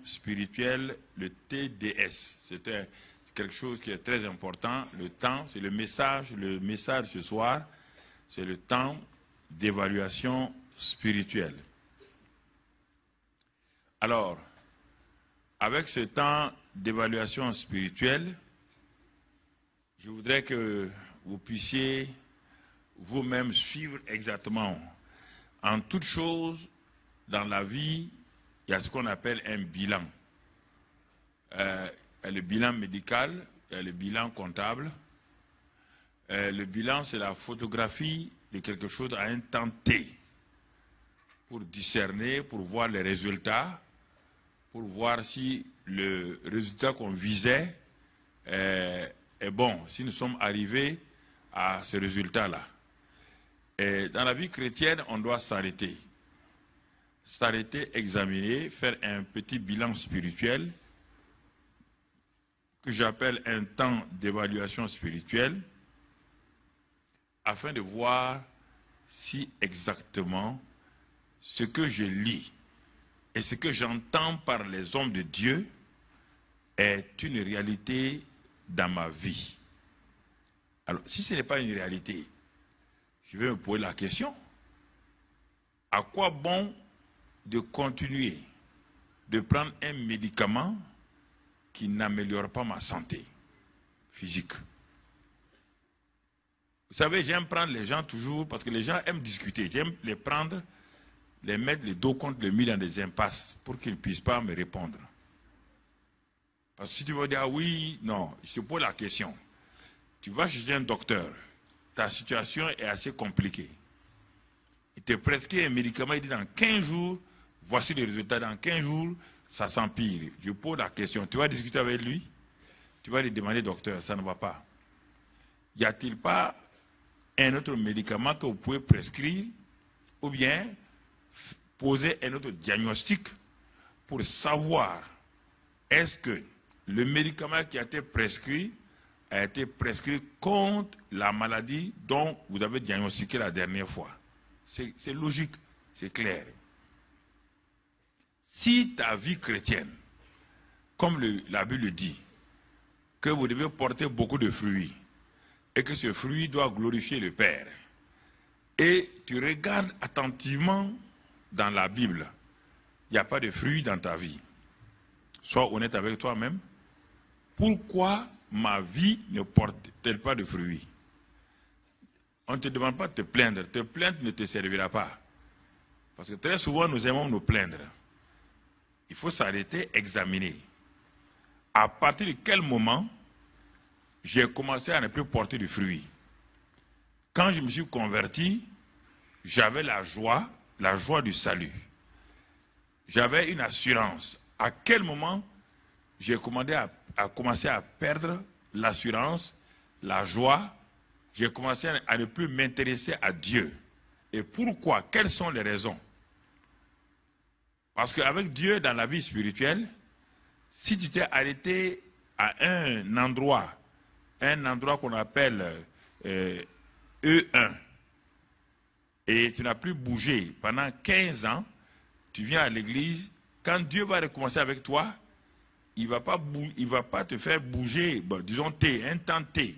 spirituel, le TDS. C'est quelque chose qui est très important. Le temps, c'est le message. Le message ce soir, c'est le temps d'évaluation spirituelle. Alors, avec ce temps d'évaluation spirituelle, je voudrais que vous puissiez vous-même suivre exactement. En toute chose, dans la vie, il y a ce qu'on appelle un bilan. Il y a le bilan médical, il y a le bilan comptable. Le bilan, c'est la photographie de quelque chose à un temps T, pour discerner, pour voir les résultats, pour voir si le résultat qu'on visait est bon, si nous sommes arrivés à ce résultat-là. Et dans la vie chrétienne, on doit s'arrêter. S'arrêter, examiner, faire un petit bilan spirituel que j'appelle un temps d'évaluation spirituelle afin de voir si exactement ce que je lis et ce que j'entends par les hommes de Dieu est une réalité dans ma vie. Alors, si ce n'est pas une réalité, je vais me poser la question, à quoi bon de continuer de prendre un médicament qui n'améliore pas ma santé physique? Vous savez, j'aime prendre les gens toujours, parce que les gens aiment discuter, j'aime les prendre, les mettre les dos contre le mur dans des impasses pour qu'ils ne puissent pas me répondre. Parce que si tu veux dire oui, non, je te pose la question. Tu vas chez un docteur, ta situation est assez compliquée. Il te prescrit un médicament, il dit dans 15 jours, voici les résultats, dans 15 jours, ça s'empire. Je pose la question, tu vas discuter avec lui, tu vas lui demander, docteur, ça ne va pas. Y a-t-il pas un autre médicament que vous pouvez prescrire, ou bien poser un autre diagnostic pour savoir est-ce que le médicament qui a été prescrit contre la maladie dont vous avez diagnostiqué la dernière fois. C'est logique, c'est clair. Si ta vie chrétienne, comme la Bible dit, que vous devez porter beaucoup de fruits, et que ce fruit doit glorifier le Père, et tu regardes attentivement dans la Bible, il n'y a pas de fruits dans ta vie. Sois honnête avec toi-même. Pourquoi ma vie ne porte-t-elle pas de fruits? On ne te demande pas de te plaindre. Te plaindre ne te servira pas. Parce que très souvent, nous aimons nous plaindre. Il faut s'arrêter, examiner. À partir de quel moment j'ai commencé à ne plus porter de fruits? Quand je me suis converti, j'avais la joie du salut. J'avais une assurance. À quel moment j'ai commencé à perdre l'assurance, la joie? J'ai commencé à ne plus m'intéresser à Dieu. Et pourquoi? Quelles sont les raisons? Parce qu'avec Dieu, dans la vie spirituelle, si tu t'es arrêté à un endroit qu'on appelle E1, et tu n'as plus bougé pendant 15 ans, tu viens à l'église, quand Dieu va recommencer avec toi, il va pas te faire bouger, bon, disons un temps T.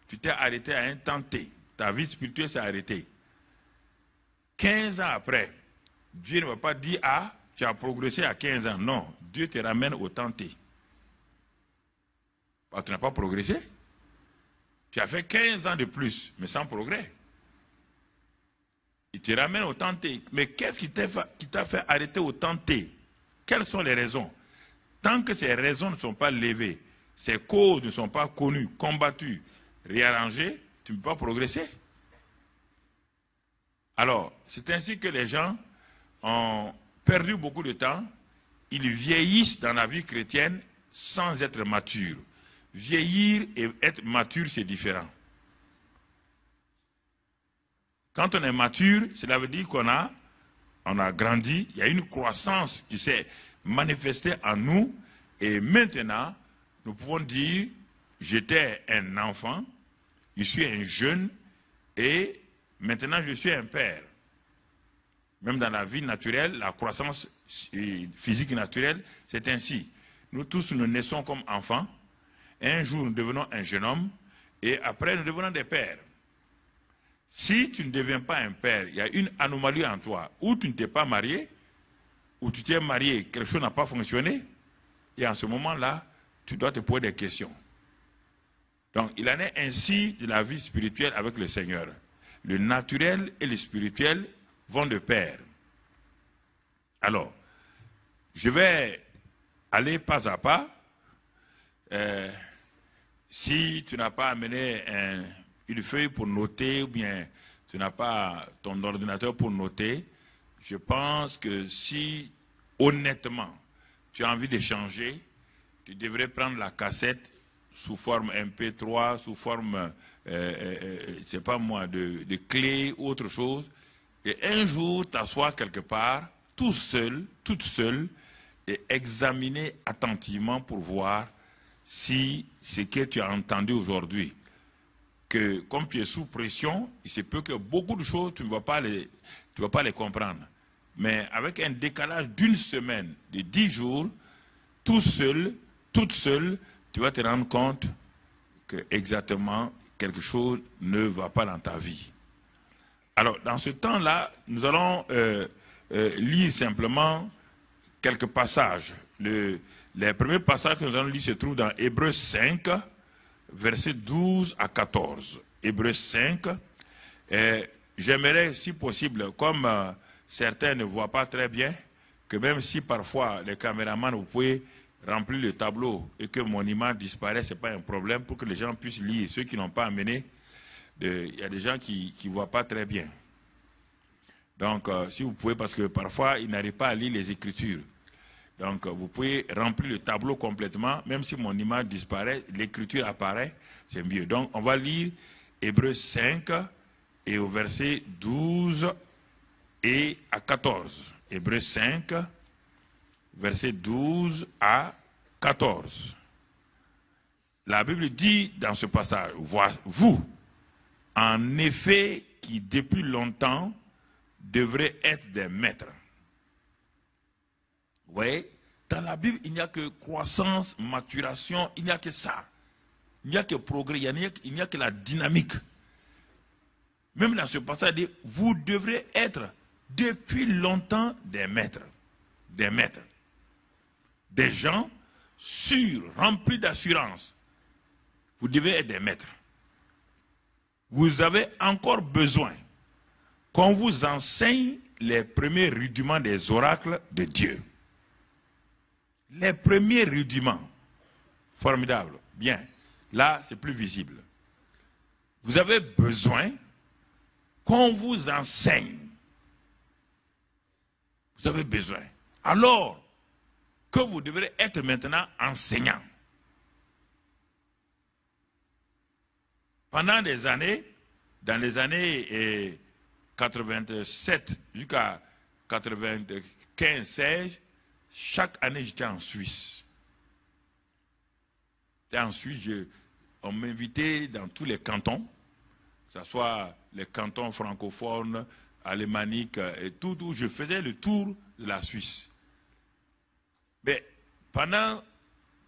Tu t'es arrêté à un temps T. Ta vie spirituelle s'est arrêtée. 15 ans après, Dieu ne va pas dire, ah, tu as progressé à 15 ans. Non, Dieu te ramène au temps T. Parce que tu n'as pas progressé. Tu as fait 15 ans de plus, mais sans progrès. Il te ramène au temps T. Mais qu'est-ce qui t'a fait arrêter au temps T? Quelles sont les raisons? Tant que ces raisons ne sont pas levées, ces causes ne sont pas connues, combattues, réarrangées, tu ne peux pas progresser. Alors, c'est ainsi que les gens ont perdu beaucoup de temps. Ils vieillissent dans la vie chrétienne sans être matures. Vieillir et être mature, c'est différent. Quand on est mature, cela veut dire qu'on a grandi, il y a une croissance qui s'est manifestée en nous, et maintenant, nous pouvons dire, j'étais un enfant, je suis un jeune, et maintenant je suis un père. Même dans la vie naturelle, la croissance physique naturelle, c'est ainsi. Nous tous, nous naissons comme enfants. Et un jour, nous devenons un jeune homme. Et après, nous devenons des pères. Si tu ne deviens pas un père, il y a une anomalie en toi. Ou tu ne t'es pas marié, ou tu t'es marié, quelque chose n'a pas fonctionné. Et en ce moment-là, tu dois te poser des questions. Donc, il en est ainsi de la vie spirituelle avec le Seigneur. Le naturel et le spirituel vont de pair. Alors, je vais aller pas à pas. Si tu n'as pas amené une feuille pour noter, ou bien tu n'as pas ton ordinateur pour noter, je pense que si, honnêtement, tu as envie de changer, tu devrais prendre la cassette sous forme MP3, sous forme, c'est pas moi, de clé ou autre chose, et un jour t'asseoir quelque part, tout seul, toute seule, et examiner attentivement pour voir si ce que tu as entendu aujourd'hui, que comme tu es sous pression, il se peut que beaucoup de choses, tu ne vas pas les comprendre. Mais avec un décalage d'une semaine, de 10 jours, tout seul, toute seule, tu vas te rendre compte que exactement quelque chose ne va pas dans ta vie. Alors, dans ce temps-là, nous allons lire simplement quelques passages. Les premiers passages que nous allons lire se trouvent dans Hébreux 5, versets 12 à 14. Hébreux 5. J'aimerais, si possible, comme certains ne voient pas très bien, que même si parfois les caméramans, vous pouvez remplir le tableau et que mon image disparaît, ce n'est pas un problème pour que les gens puissent lire. Ceux qui n'ont pas amené, il y a des gens qui ne voient pas très bien. Donc, si vous pouvez, parce que parfois, ils n'arrivent pas à lire les Écritures. Donc, vous pouvez remplir le tableau complètement, même si mon image disparaît, l'écriture apparaît, c'est mieux. Donc, on va lire Hébreux 5 et au verset 12 et à 14. Hébreux 5, verset 12 à 14. La Bible dit dans ce passage, vous, en effet, qui depuis longtemps devrez être des maîtres. Vous voyez, dans la Bible, il n'y a que croissance, maturation, il n'y a que ça. Il n'y a que progrès, il n'y a que la dynamique. Même dans ce passage, il dit, vous devrez être depuis longtemps des maîtres. Des maîtres. Des gens sûrs, remplis d'assurance. Vous devez être des maîtres. Vous avez encore besoin qu'on vous enseigne les premiers rudiments des oracles de Dieu. Les premiers rudiments. Formidable. Bien. Là, c'est plus visible. Vous avez besoin qu'on vous enseigne. Vous avez besoin. Alors que vous devrez être maintenant enseignant. Pendant des années, dans les années 87 jusqu'à 95-16, chaque année, j'étais en Suisse. J'étais en Suisse, on m'invitait dans tous les cantons, que ce soit les cantons francophones, alémaniques et tout, où je faisais le tour de la Suisse. Mais pendant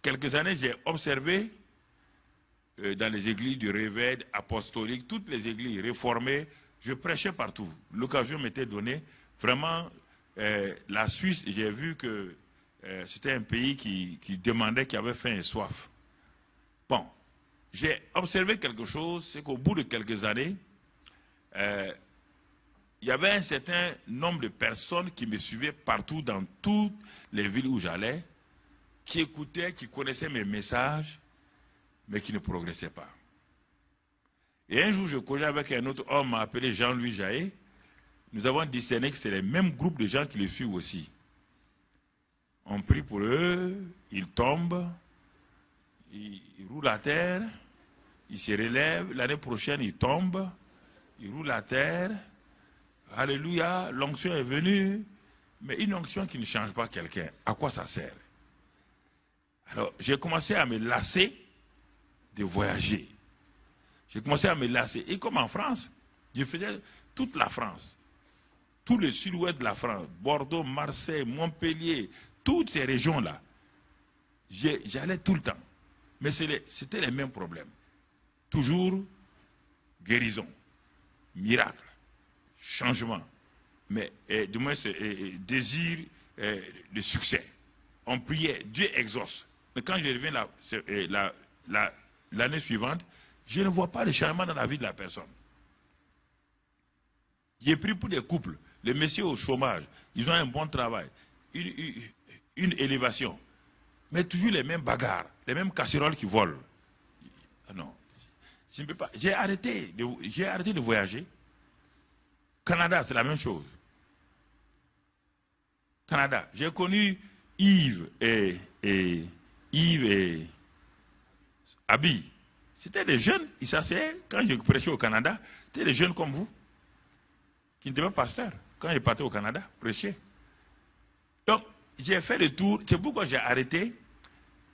quelques années, j'ai observé dans les églises du réveil apostolique, toutes les églises réformées, je prêchais partout. L'occasion m'était donnée. Vraiment, la Suisse, j'ai vu que c'était un pays qui demandait, qui avait faim et soif. Bon, j'ai observé quelque chose, c'est qu'au bout de quelques années, il y avait un certain nombre de personnes qui me suivaient partout dans toutes les villes où j'allais, qui écoutaient, qui connaissaient mes messages, mais qui ne progressaient pas. Et un jour, je connais avec un autre homme appelé Jean-Louis Jaé. Nous avons discerné que c'est les mêmes groupes de gens qui le suivent aussi. On prie pour eux, ils tombent, ils roulent à terre, ils se relèvent, l'année prochaine ils tombent, ils roulent à terre. Alléluia, l'onction est venue, mais une onction qui ne change pas quelqu'un, à quoi ça sert? Alors, j'ai commencé à me lasser de voyager. J'ai commencé à me lasser. Et comme en France, je faisais toute la France. tout le sud-ouest de la France, Bordeaux, Marseille, Montpellier, toutes ces régions-là, j'allais tout le temps. Mais c'était les mêmes problèmes. Toujours guérison, miracle, changement, mais du moins désir de succès. On priait, Dieu exauce. Mais quand je reviens l'année suivante, je ne vois pas de changement dans la vie de la personne. J'ai pris pour des couples, les messieurs au chômage, ils ont un bon travail, une élévation, mais toujours les mêmes bagarres, les mêmes casseroles qui volent. Ah non, je ne peux pas. J'ai arrêté de voyager. Canada, c'est la même chose. Canada, j'ai connu Yves et Abi. C'était des jeunes, ils s'asseyaient, quand je prêchais au Canada, c'était des jeunes comme vous, qui n'étaient pas pasteurs, quand je partais au Canada, prêcher. Donc, j'ai fait le tour, c'est pourquoi j'ai arrêté.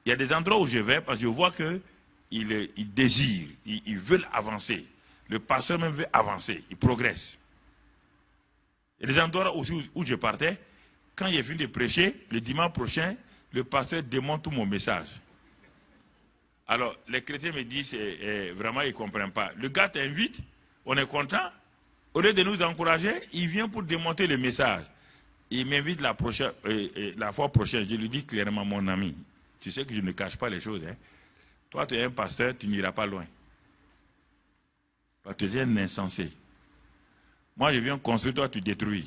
Il y a des endroits où je vais, parce que je vois qu'ils désirent, ils veulent avancer. Le pasteur même veut avancer, il progresse. Il y a des endroits aussi où je partais, quand j'ai fini de prêcher, le dimanche prochain, le pasteur démonte tout mon message. Alors, les chrétiens me disent, vraiment, ils ne comprennent pas. Le gars t'invite, on est content. Au lieu de nous encourager, il vient pour démonter le message. Il m'invite la fois prochaine. Je lui dis clairement, mon ami, tu sais que je ne cache pas les choses. Hein. Toi, tu es un pasteur, tu n'iras pas loin. Parce que tu es un insensé. Moi, je viens construire, toi, tu détruis.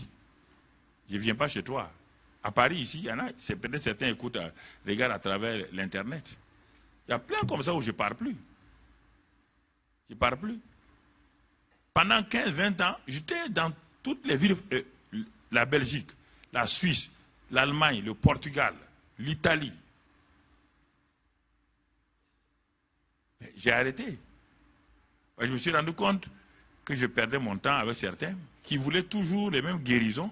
Je ne viens pas chez toi. À Paris, ici, il y en a, peut-être certains écoutent, regardent à travers l'Internet. Il y a plein comme ça où je ne parle plus. Je ne parle plus. Pendant 15-20 ans, j'étais dans toutes les villes, la Belgique, la Suisse, l'Allemagne, le Portugal, l'Italie. J'ai arrêté. Je me suis rendu compte que je perdais mon temps avec certains qui voulaient toujours les mêmes guérisons,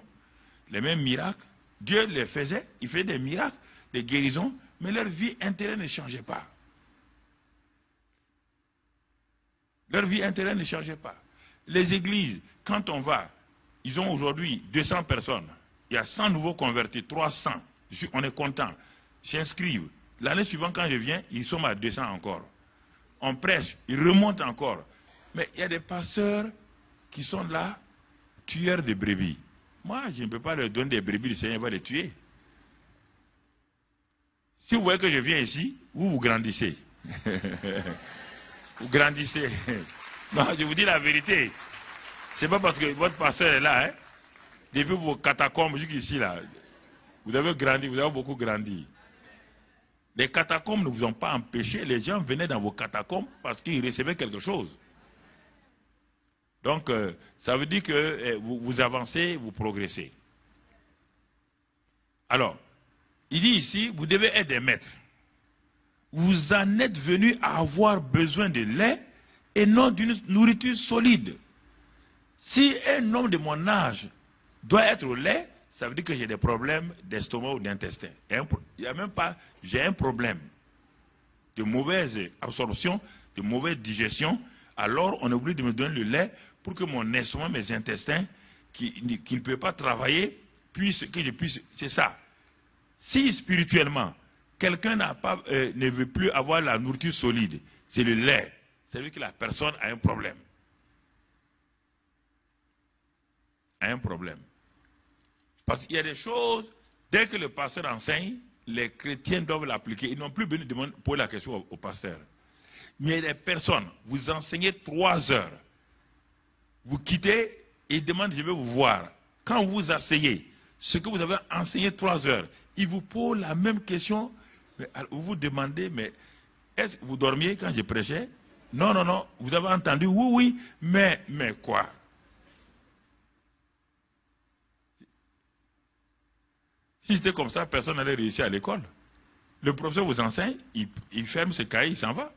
les mêmes miracles. Dieu les faisait, il faisait des miracles, des guérisons, mais leur vie intérieure ne changeait pas. Leur vie intérieure ne changeait pas. Les églises, quand on va, ils ont aujourd'hui 200 personnes. Il y a 100 nouveaux convertis, 300. On est content. S'inscrivent. L'année suivante, quand je viens, ils sont à 200 encore. On prêche, ils remontent encore. Mais il y a des pasteurs qui sont là, tueurs de brebis. Moi, je ne peux pas leur donner des brebis, le Seigneur va les tuer. Si vous voyez que je viens ici, vous grandissez. Vous grandissez. Non, je vous dis la vérité. Ce n'est pas parce que votre pasteur est là, hein. Depuis vos catacombes jusqu'ici, là, vous avez grandi, vous avez beaucoup grandi. Les catacombes ne vous ont pas empêché. Les gens venaient dans vos catacombes parce qu'ils recevaient quelque chose. Donc, ça veut dire que vous avancez, vous progressez. Alors, il dit ici, vous devez être des maîtres. Vous en êtes venus à avoir besoin de lait et non d'une nourriture solide. Si un homme de mon âge doit être au lait, ça veut dire que j'ai des problèmes d'estomac ou d'intestin. Il n'y a même pas, j'ai un problème de mauvaise absorption, de mauvaise digestion. Alors, on est obligé de me donner le lait pour que mon estomac, mes intestins, qui ne peuvent pas travailler, que je puisse. C'est ça. Si spirituellement, quelqu'un ne veut plus avoir la nourriture solide, c'est le lait. Ça veut dire que la personne a un problème. A un problème. Parce qu'il y a des choses, dès que le pasteur enseigne, les chrétiens doivent l'appliquer. Ils n'ont plus besoin de poser la question au pasteur. Mais il y a des personnes, vous enseignez 3 heures. Vous quittez et ils demandent, je vais vous voir. Quand vous vous asseyez, ce que vous avez enseigné 3 heures, ils vous posent la même question. Mais vous vous demandez, mais est-ce que vous dormiez quand je prêchais? Non, non, non. Vous avez entendu, oui, oui, mais quoi? Si c'était comme ça, personne n'allait réussir à l'école. Le professeur vous enseigne, il ferme ses cahiers, il s'en va.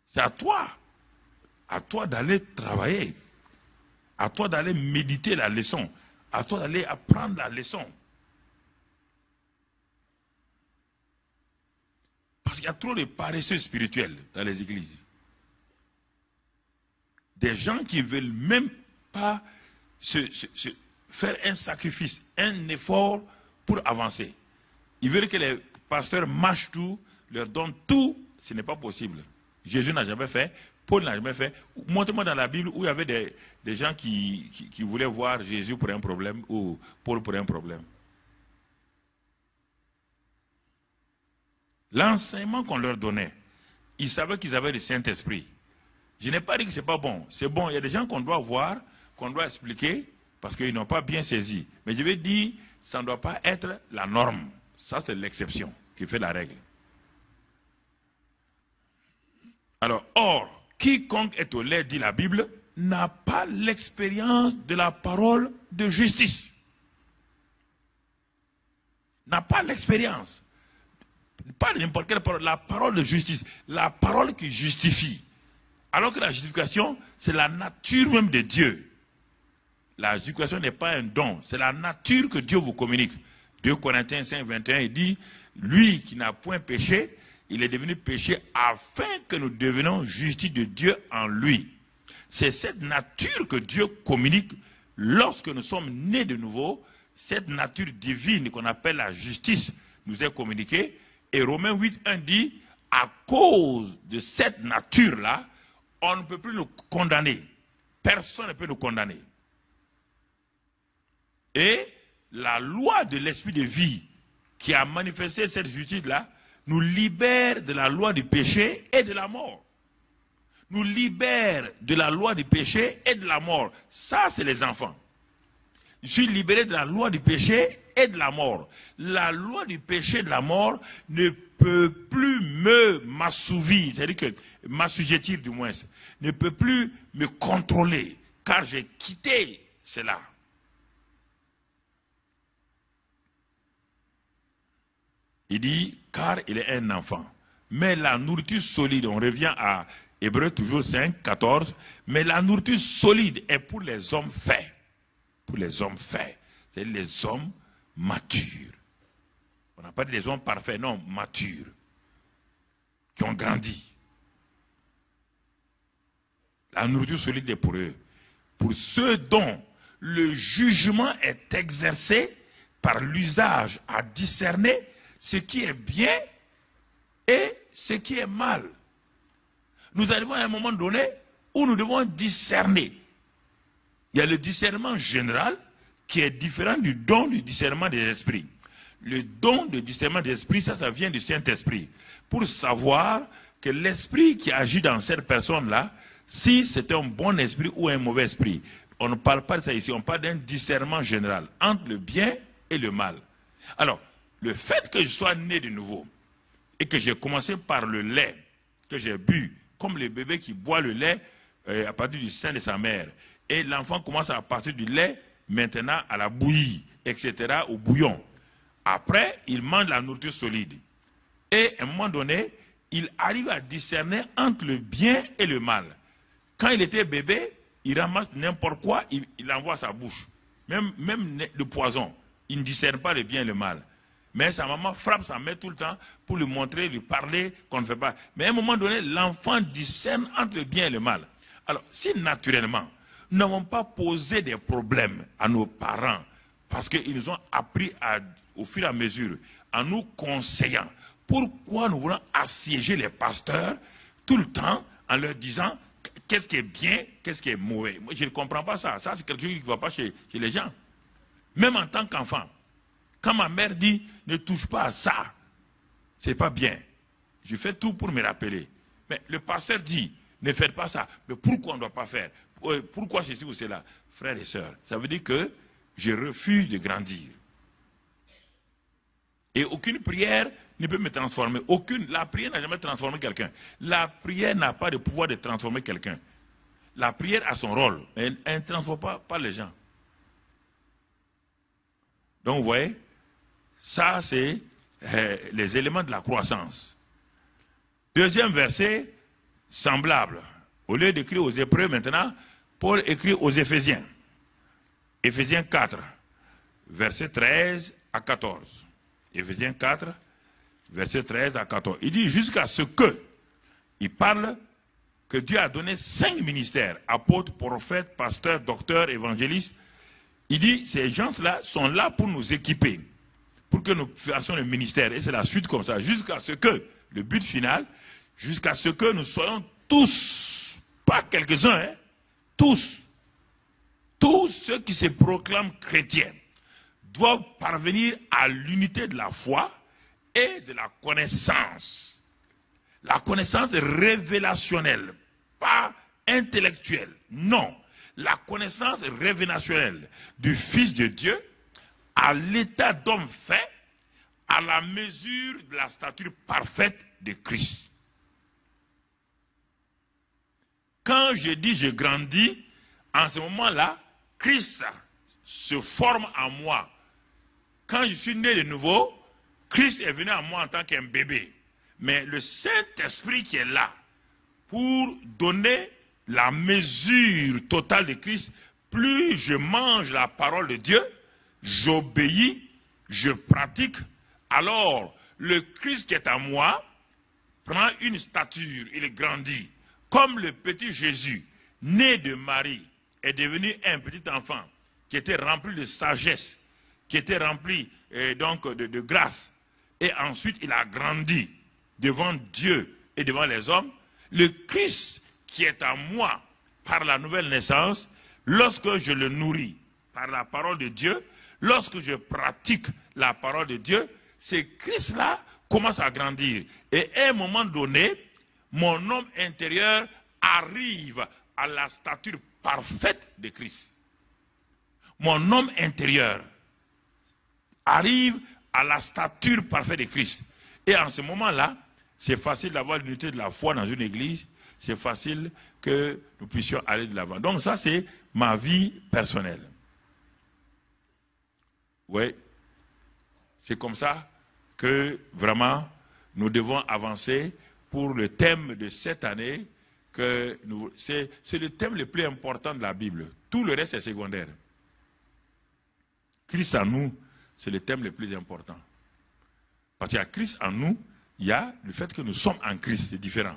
C'est à toi d'aller travailler, à toi d'aller méditer la leçon, à toi d'aller apprendre la leçon. Parce qu'il y a trop de paresseux spirituels dans les églises. Des gens qui ne veulent même pas faire un sacrifice, un effort pour avancer. Ils veulent que les pasteurs mâchent tout, leur donnent tout. Ce n'est pas possible. Jésus n'a jamais fait, Paul n'a jamais fait. Montrez-moi dans la Bible où il y avait des gens qui voulaient voir Jésus pour un problème ou Paul pour un problème. L'enseignement qu'on leur donnait, ils savaient qu'ils avaient le Saint-Esprit. Je n'ai pas dit que ce n'est pas bon. C'est bon, il y a des gens qu'on doit voir, qu'on doit expliquer, parce qu'ils n'ont pas bien saisi. Mais je vais dire, ça ne doit pas être la norme. Ça, c'est l'exception qui fait la règle. Alors, or, quiconque est au lait, dit la Bible, n'a pas l'expérience de la parole de justice. N'a pas l'expérience. Pas de n'importe quelle parole, la parole de justice. La parole qui justifie. Alors que la justification, c'est la nature même de Dieu. La justification n'est pas un don, c'est la nature que Dieu vous communique. 2 Corinthiens 5, 21, il dit, lui qui n'a point péché, il est devenu péché afin que nous devenions justice de Dieu en lui. C'est cette nature que Dieu communique lorsque nous sommes nés de nouveau. Cette nature divine qu'on appelle la justice nous est communiquée. Et Romains 8, 1 dit, à cause de cette nature-là, on ne peut plus nous condamner. Personne ne peut nous condamner. Et la loi de l'esprit de vie qui a manifesté cette justice-là nous libère de la loi du péché et de la mort. Nous libère de la loi du péché et de la mort. Ça, c'est les enfants. Je suis libéré de la loi du péché et de la mort. La loi du péché et de la mort ne peut plus m'assouvir, c'est-à-dire que m'assujettir du moins, ne peut plus me contrôler, car j'ai quitté cela. Il dit, car il est un enfant. Mais la nourriture solide, on revient à Hébreux toujours 5, 14, mais la nourriture solide est pour les hommes faits. Pour les hommes faits. C'est les hommes matures. On n'a pas dit les hommes parfaits, non, matures. Qui ont grandi. La nourriture solide est pour eux. Pour ceux dont le jugement est exercé par l'usage à discerner ce qui est bien et ce qui est mal. Nous arrivons à un moment donné où nous devons discerner. Il y a le discernement général qui est différent du don du discernement des esprits. Le don de discernement des esprits, ça vient du Saint-Esprit. Pour savoir que l'esprit qui agit dans cette personne-là, si c'est un bon esprit ou un mauvais esprit. On ne parle pas de ça ici, on parle d'un discernement général entre le bien et le mal. Alors, le fait que je sois né de nouveau et que j'ai commencé par le lait que j'ai bu, comme le bébé qui boit le lait à partir du sein de sa mère, et l'enfant commence à partir du lait maintenant à la bouillie, etc., au bouillon. Après, il mange la nourriture solide. Et à un moment donné, il arrive à discerner entre le bien et le mal. Quand il était bébé, il ramasse n'importe quoi, il envoie à sa bouche. Même le poison, il ne discerne pas le bien et le mal. Mais sa maman frappe sa mère tout le temps pour lui montrer, lui parler qu'on ne fait pas. Mais à un moment donné, l'enfant discerne entre le bien et le mal. Alors, si naturellement, nous n'avons pas posé des problèmes à nos parents, parce qu'ils nous ont appris au fur et à mesure, en nous conseillant, pourquoi nous voulons assiéger les pasteurs tout le temps en leur disant qu'est-ce qui est bien, qu'est-ce qui est mauvais. Moi, je ne comprends pas ça. Ça, c'est quelque chose qui ne va pas chez les gens. Même en tant qu'enfant. Quand ma mère dit, ne touche pas à ça, c'est pas bien. Je fais tout pour me rappeler. Mais le pasteur dit, ne faites pas ça. Mais pourquoi on ne doit pas faire? Pourquoi ceci ou cela? Frères et sœurs, ça veut dire que je refuse de grandir. Et aucune prière ne peut me transformer. La prière n'a jamais transformé quelqu'un. La prière n'a pas de pouvoir de transformer quelqu'un. La prière a son rôle, mais elle ne transforme pas les gens. Donc vous voyez, ça c'est les éléments de la croissance. Deuxième verset, semblable. Au lieu d'écrire aux Hébreux maintenant, Paul écrit aux Éphésiens. Éphésiens 4, verset 13 à 14. Éphésiens 4, verset 13 à 14. Il dit jusqu'à ce que, il parle que Dieu a donné 5 ministères, apôtres, prophètes, pasteurs, docteurs, évangélistes, Il dit, ces gens-là sont là pour nous équiper, pour que nous fassions le ministère. Et c'est la suite comme ça, jusqu'à ce que, le but final, jusqu'à ce que nous soyons tous, pas quelques-uns, hein, tous ceux qui se proclament chrétiens, doivent parvenir à l'unité de la foi et de la connaissance. La connaissance révélationnelle, pas intellectuelle, non. La connaissance révélationnelle du Fils de Dieu à l'état d'homme fait, à la mesure de la stature parfaite de Christ. Quand je dis je grandis, en ce moment-là, Christ se forme en moi. Quand je suis né de nouveau, Christ est venu à moi en tant qu'un bébé. Mais le Saint-Esprit qui est là pour donner la mesure totale de Christ, plus je mange la parole de Dieu, j'obéis, je pratique, alors le Christ qui est en moi prend une stature, il grandit. Comme le petit Jésus, né de Marie, est devenu un petit enfant qui était rempli de sagesse, qui était rempli donc de grâce, et ensuite il a grandi devant Dieu et devant les hommes. Le Christ qui est en moi par la nouvelle naissance, lorsque je le nourris par la parole de Dieu, lorsque je pratique la parole de Dieu, ce Christ-là commence à grandir. Et à un moment donné, mon homme intérieur arrive à la stature parfaite de Christ. Mon homme intérieur arrive à la stature parfaite de Christ. Et en ce moment-là, c'est facile d'avoir l'unité de la foi dans une église. C'est facile que nous puissions aller de l'avant. Donc ça, c'est ma vie personnelle. Oui. C'est comme ça que vraiment nous devons avancer pour le thème de cette année. C'est le thème le plus important de la Bible. Tout le reste est secondaire. Christ en nous, c'est le thème le plus important. Parce qu'il y a Christ en nous, il y a le fait que nous sommes en Christ, c'est différent.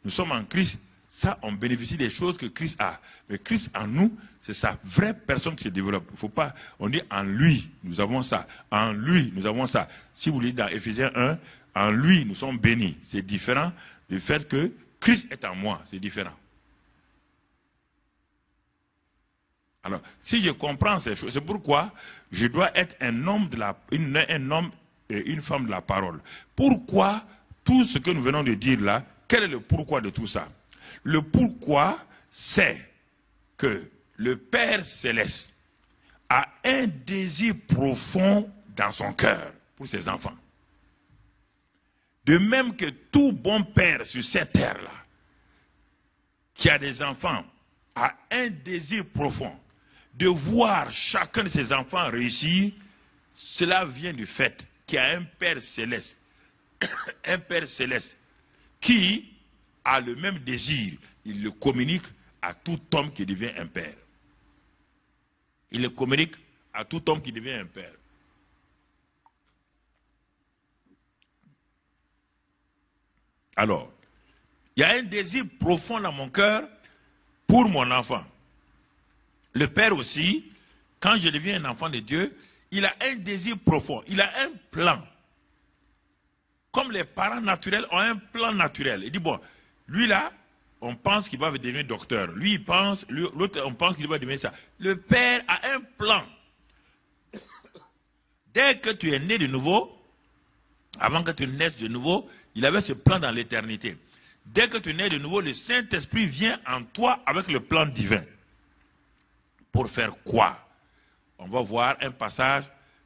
Nous sommes en Christ, ça, on bénéficie des choses que Christ a. Mais Christ en nous, c'est sa vraie personne qui se développe. Il ne faut pas, on dit en lui, nous avons ça. En lui, nous avons ça. Si vous lisez dans Éphésiens 1, en lui, nous sommes bénis. C'est différent du fait que Christ est en moi, c'est différent. Alors, si je comprends ces choses, c'est pourquoi je dois être un homme et une femme de la parole. Pourquoi tout ce que nous venons de dire là, quel est le pourquoi de tout ça? Le pourquoi, c'est que le Père Céleste a un désir profond dans son cœur pour ses enfants. De même que tout bon père sur cette terre-là, qui a des enfants, a un désir profond de voir chacun de ses enfants réussir. Cela vient du fait qu'il y a un Père Céleste, un Père Céleste qui a le même désir. Il le communique à tout homme qui devient un père. Il le communique à tout homme qui devient un père. Alors, il y a un désir profond dans mon cœur pour mon enfant. Le père aussi, quand je deviens un enfant de Dieu, il a un désir profond, il a un plan. Comme les parents naturels ont un plan naturel. Il dit, bon, lui là, on pense qu'il va devenir docteur. Lui, il pense, l'autre, on pense qu'il va devenir ça. Le père a un plan. Dès que tu es né de nouveau, avant que tu naisses de nouveau, il avait ce plan dans l'éternité. Dès que tu nais de nouveau, le Saint-Esprit vient en toi avec le plan divin. Pour faire quoi? On va voir un passage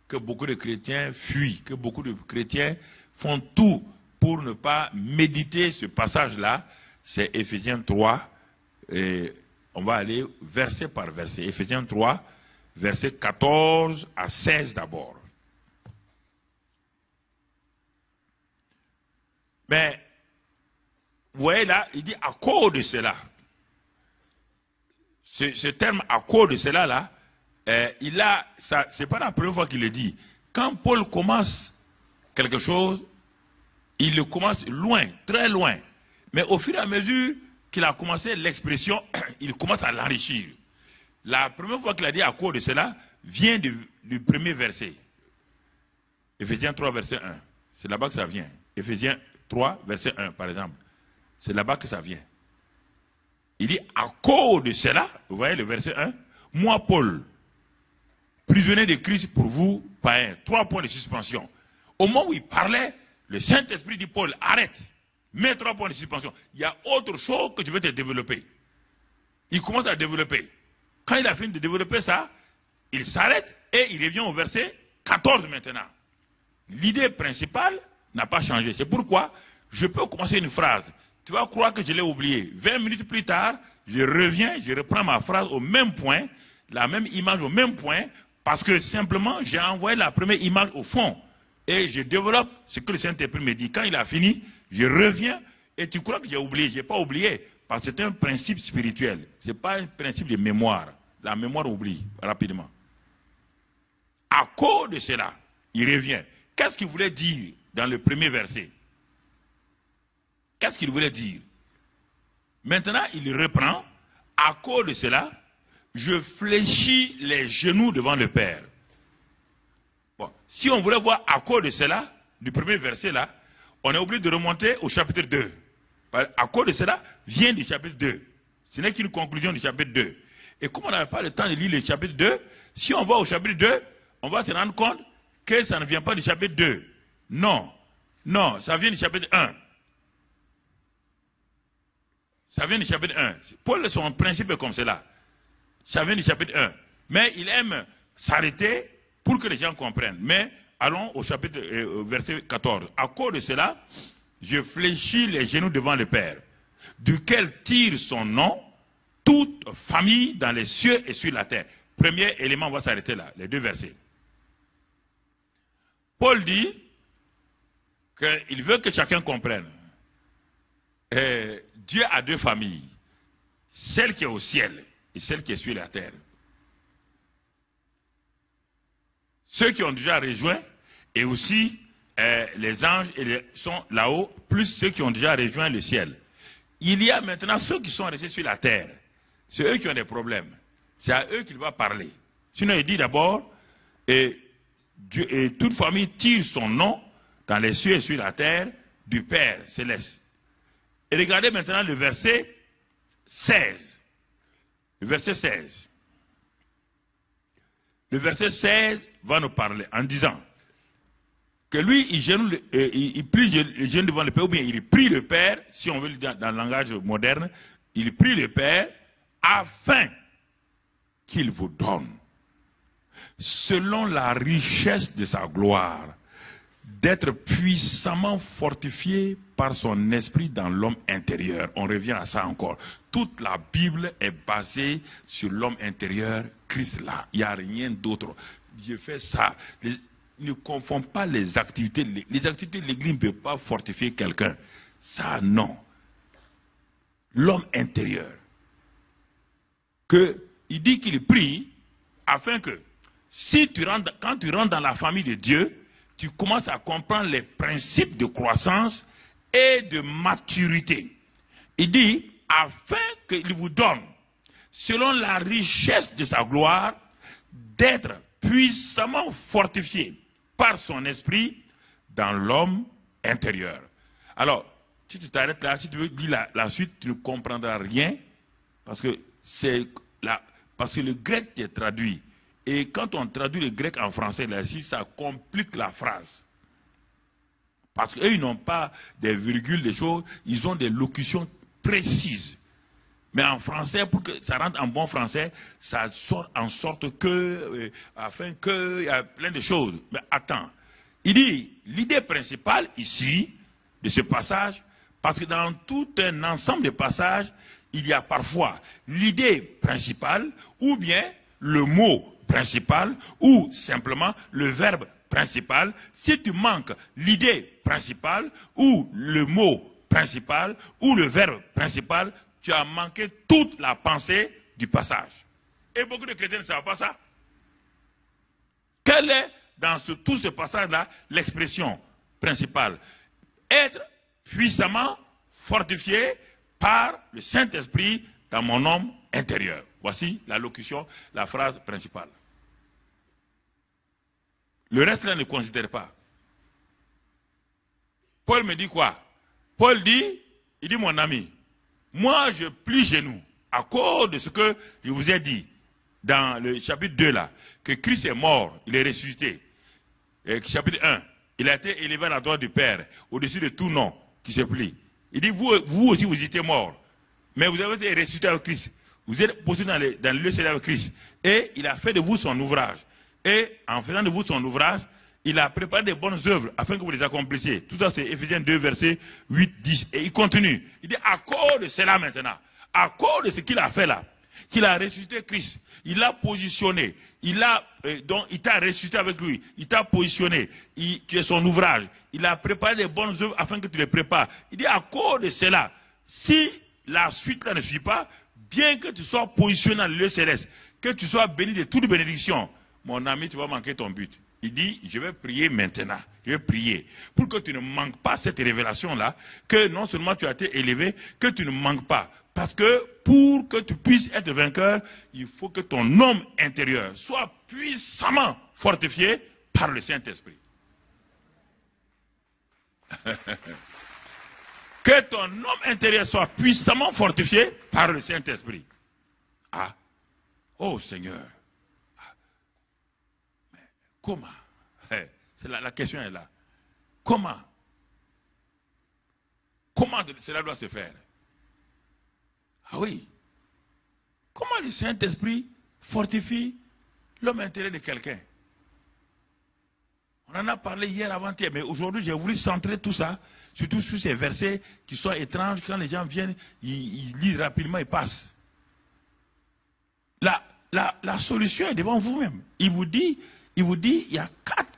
que beaucoup de chrétiens fuient, que beaucoup de chrétiens font tout pour ne pas méditer ce passage-là. C'est Éphésiens 3, et on va aller verset par verset. Éphésiens 3, versets 14 à 16 d'abord. Mais, vous voyez là, il dit à cause de cela. Ce terme à cause de cela là, c'est pas la première fois qu'il le dit. Quand Paul commence quelque chose, il le commence loin, très loin. Mais au fur et à mesure qu'il a commencé l'expression, il commence à l'enrichir. La première fois qu'il a dit à cause de cela, vient du premier verset. Éphésiens 3, verset 1. C'est là-bas que ça vient. Éphésiens 3, verset 1, par exemple. C'est là-bas que ça vient. Il dit, à cause de cela, vous voyez le verset 1, moi, Paul, prisonnier de Christ pour vous, païens. 3 points de suspension. Au moment où il parlait, le Saint-Esprit dit, Paul, arrête. Mets 3 points de suspension. Il y a autre chose que je vais te développer. Il commence à développer. Quand il a fini de développer ça, il s'arrête et il revient au verset 14 maintenant. L'idée principale n'a pas changé. C'est pourquoi je peux commencer une phrase. Tu vas croire que je l'ai oublié. 20 minutes plus tard, je reviens, je reprends ma phrase au même point, la même image au même point, parce que simplement, j'ai envoyé la première image au fond. Et je développe ce que le Saint-Esprit me dit. Quand il a fini, je reviens et tu crois que j'ai oublié. Je n'ai pas oublié. Parce que c'est un principe spirituel. Ce n'est pas un principe de mémoire. La mémoire oublie rapidement. À cause de cela, il revient. Qu'est-ce qu'il voulait dire dans le premier verset? Qu'est-ce qu'il voulait dire? Maintenant, il reprend. À cause de cela, je fléchis les genoux devant le Père. Bon, si on voulait voir à cause de cela, du premier verset là, on est obligé de remonter au chapitre 2. À cause de cela, vient du chapitre 2. Ce n'est qu'une conclusion du chapitre 2. Et comme on n'a pas le temps de lire le chapitre 2, si on va au chapitre 2, on va se rendre compte que ça ne vient pas du chapitre 2. Non. Non, ça vient du chapitre 1. Ça vient du chapitre 1. Paul, son principe est comme cela. Ça vient du chapitre 1. Mais il aime s'arrêter pour que les gens comprennent. Mais allons au chapitre verset 14. À cause de cela, je fléchis les genoux devant le Père, duquel tire son nom toute famille dans les cieux et sur la terre. Premier élément, on va s'arrêter là, les 2 versets. Paul dit qu'il veut que chacun comprenne. Dieu a 2 familles, celle qui est au ciel et celle qui est sur la terre. Ceux qui ont déjà rejoint et aussi les anges sont là-haut, plus ceux qui ont déjà rejoint le ciel. Il y a maintenant ceux qui sont restés sur la terre. C'est eux qui ont des problèmes. C'est à eux qu'il va parler. Sinon, il dit d'abord, et toute famille tire son nom dans les cieux et sur la terre du Père céleste. Et regardez maintenant le verset 16. Le verset 16. Le verset 16 va nous parler en disant que lui, il prie les genoux devant le Père, ou bien il prie le Père, si on veut le dire dans le langage moderne, il prie le Père afin qu'il vous donne, selon la richesse de sa gloire, d'être puissamment fortifié par son esprit dans l'homme intérieur. On revient à ça encore. Toute la Bible est basée sur l'homme intérieur, Christ là. Il n'y a rien d'autre. Je fais ça. Ne confonds pas les activités. Les activités de l'Église ne peuvent pas fortifier quelqu'un. Ça, non. L'homme intérieur. Il dit qu'il prie afin que, quand tu rentres dans la famille de Dieu, tu commences à comprendre les principes de croissance et de maturité. Il dit, afin qu'il vous donne, selon la richesse de sa gloire, d'être puissamment fortifié par son esprit dans l'homme intérieur. Alors, si tu t'arrêtes là, si tu veux lire la suite, tu ne comprendras rien, parce que le grec est traduit. Et quand on traduit le grec en français, là, ça complique la phrase. Parce qu'eux, ils n'ont pas des virgules, des choses, ils ont des locutions précises. Mais en français, pour que ça rentre en bon français, ça sort en sorte que, afin que, il y a plein de choses. Mais attends, il dit, l'idée principale ici, de ce passage, parce que dans tout un ensemble de passages, il y a parfois l'idée principale, ou bien le mot principal, ou simplement le verbe principal. Si tu manques l'idée principale, ou le mot principal, ou le verbe principal, tu as manqué toute la pensée du passage. Et beaucoup de chrétiens ne savent pas ça. Quelle est, dans tout ce passage-là, l'expression principale? Être puissamment fortifié par le Saint-Esprit dans mon homme intérieur. Voici la locution, la phrase principale. Le reste là ne considère pas. Paul me dit quoi? Paul dit, il dit mon ami, moi je plie genoux à cause de ce que je vous ai dit dans le chapitre 2 là, que Christ est mort, il est ressuscité. Et chapitre 1, il a été élevé à la droite du Père, au-dessus de tout nom qui se plie. Il dit, vous aussi vous étiez morts, mais vous avez été ressuscité avec Christ. Vous êtes posé dans le lieu céleste avec Christ. Et il a fait de vous son ouvrage. Et en faisant de vous son ouvrage, il a préparé des bonnes œuvres afin que vous les accomplissiez. Tout ça, c'est Éphésiens 2, versets 8, 10. Et il continue. Il dit, à cause de cela maintenant, à cause de ce qu'il a fait là, qu'il a ressuscité Christ, il l'a positionné, il t'a ressuscité avec lui, il t'a positionné, tu es son ouvrage, il a préparé des bonnes œuvres afin que tu les prépares. Il dit, à cause de cela, si la suite là ne suit pas, bien que tu sois positionné dans le lieu céleste, que tu sois béni de toute bénédiction, mon ami, tu vas manquer ton but. Il dit, je vais prier maintenant, je vais prier, pour que tu ne manques pas cette révélation-là, que non seulement tu as été élevé, que tu ne manques pas. Parce que pour que tu puisses être vainqueur, il faut que ton homme intérieur soit puissamment fortifié par le Saint-Esprit. Que ton homme intérieur soit puissamment fortifié par le Saint-Esprit. Ah, oh Seigneur. Ah. Mais comment? La question est là. Comment? Comment cela doit se faire? Ah oui. Comment le Saint-Esprit fortifie l'homme intérieur de quelqu'un? On en a parlé hier avant-hier, mais aujourd'hui j'ai voulu centrer tout ça, surtout sur ces versets qui sont étranges. Quand les gens viennent, ils lisent rapidement et passent. La solution est devant vous-même. Il vous dit, il y a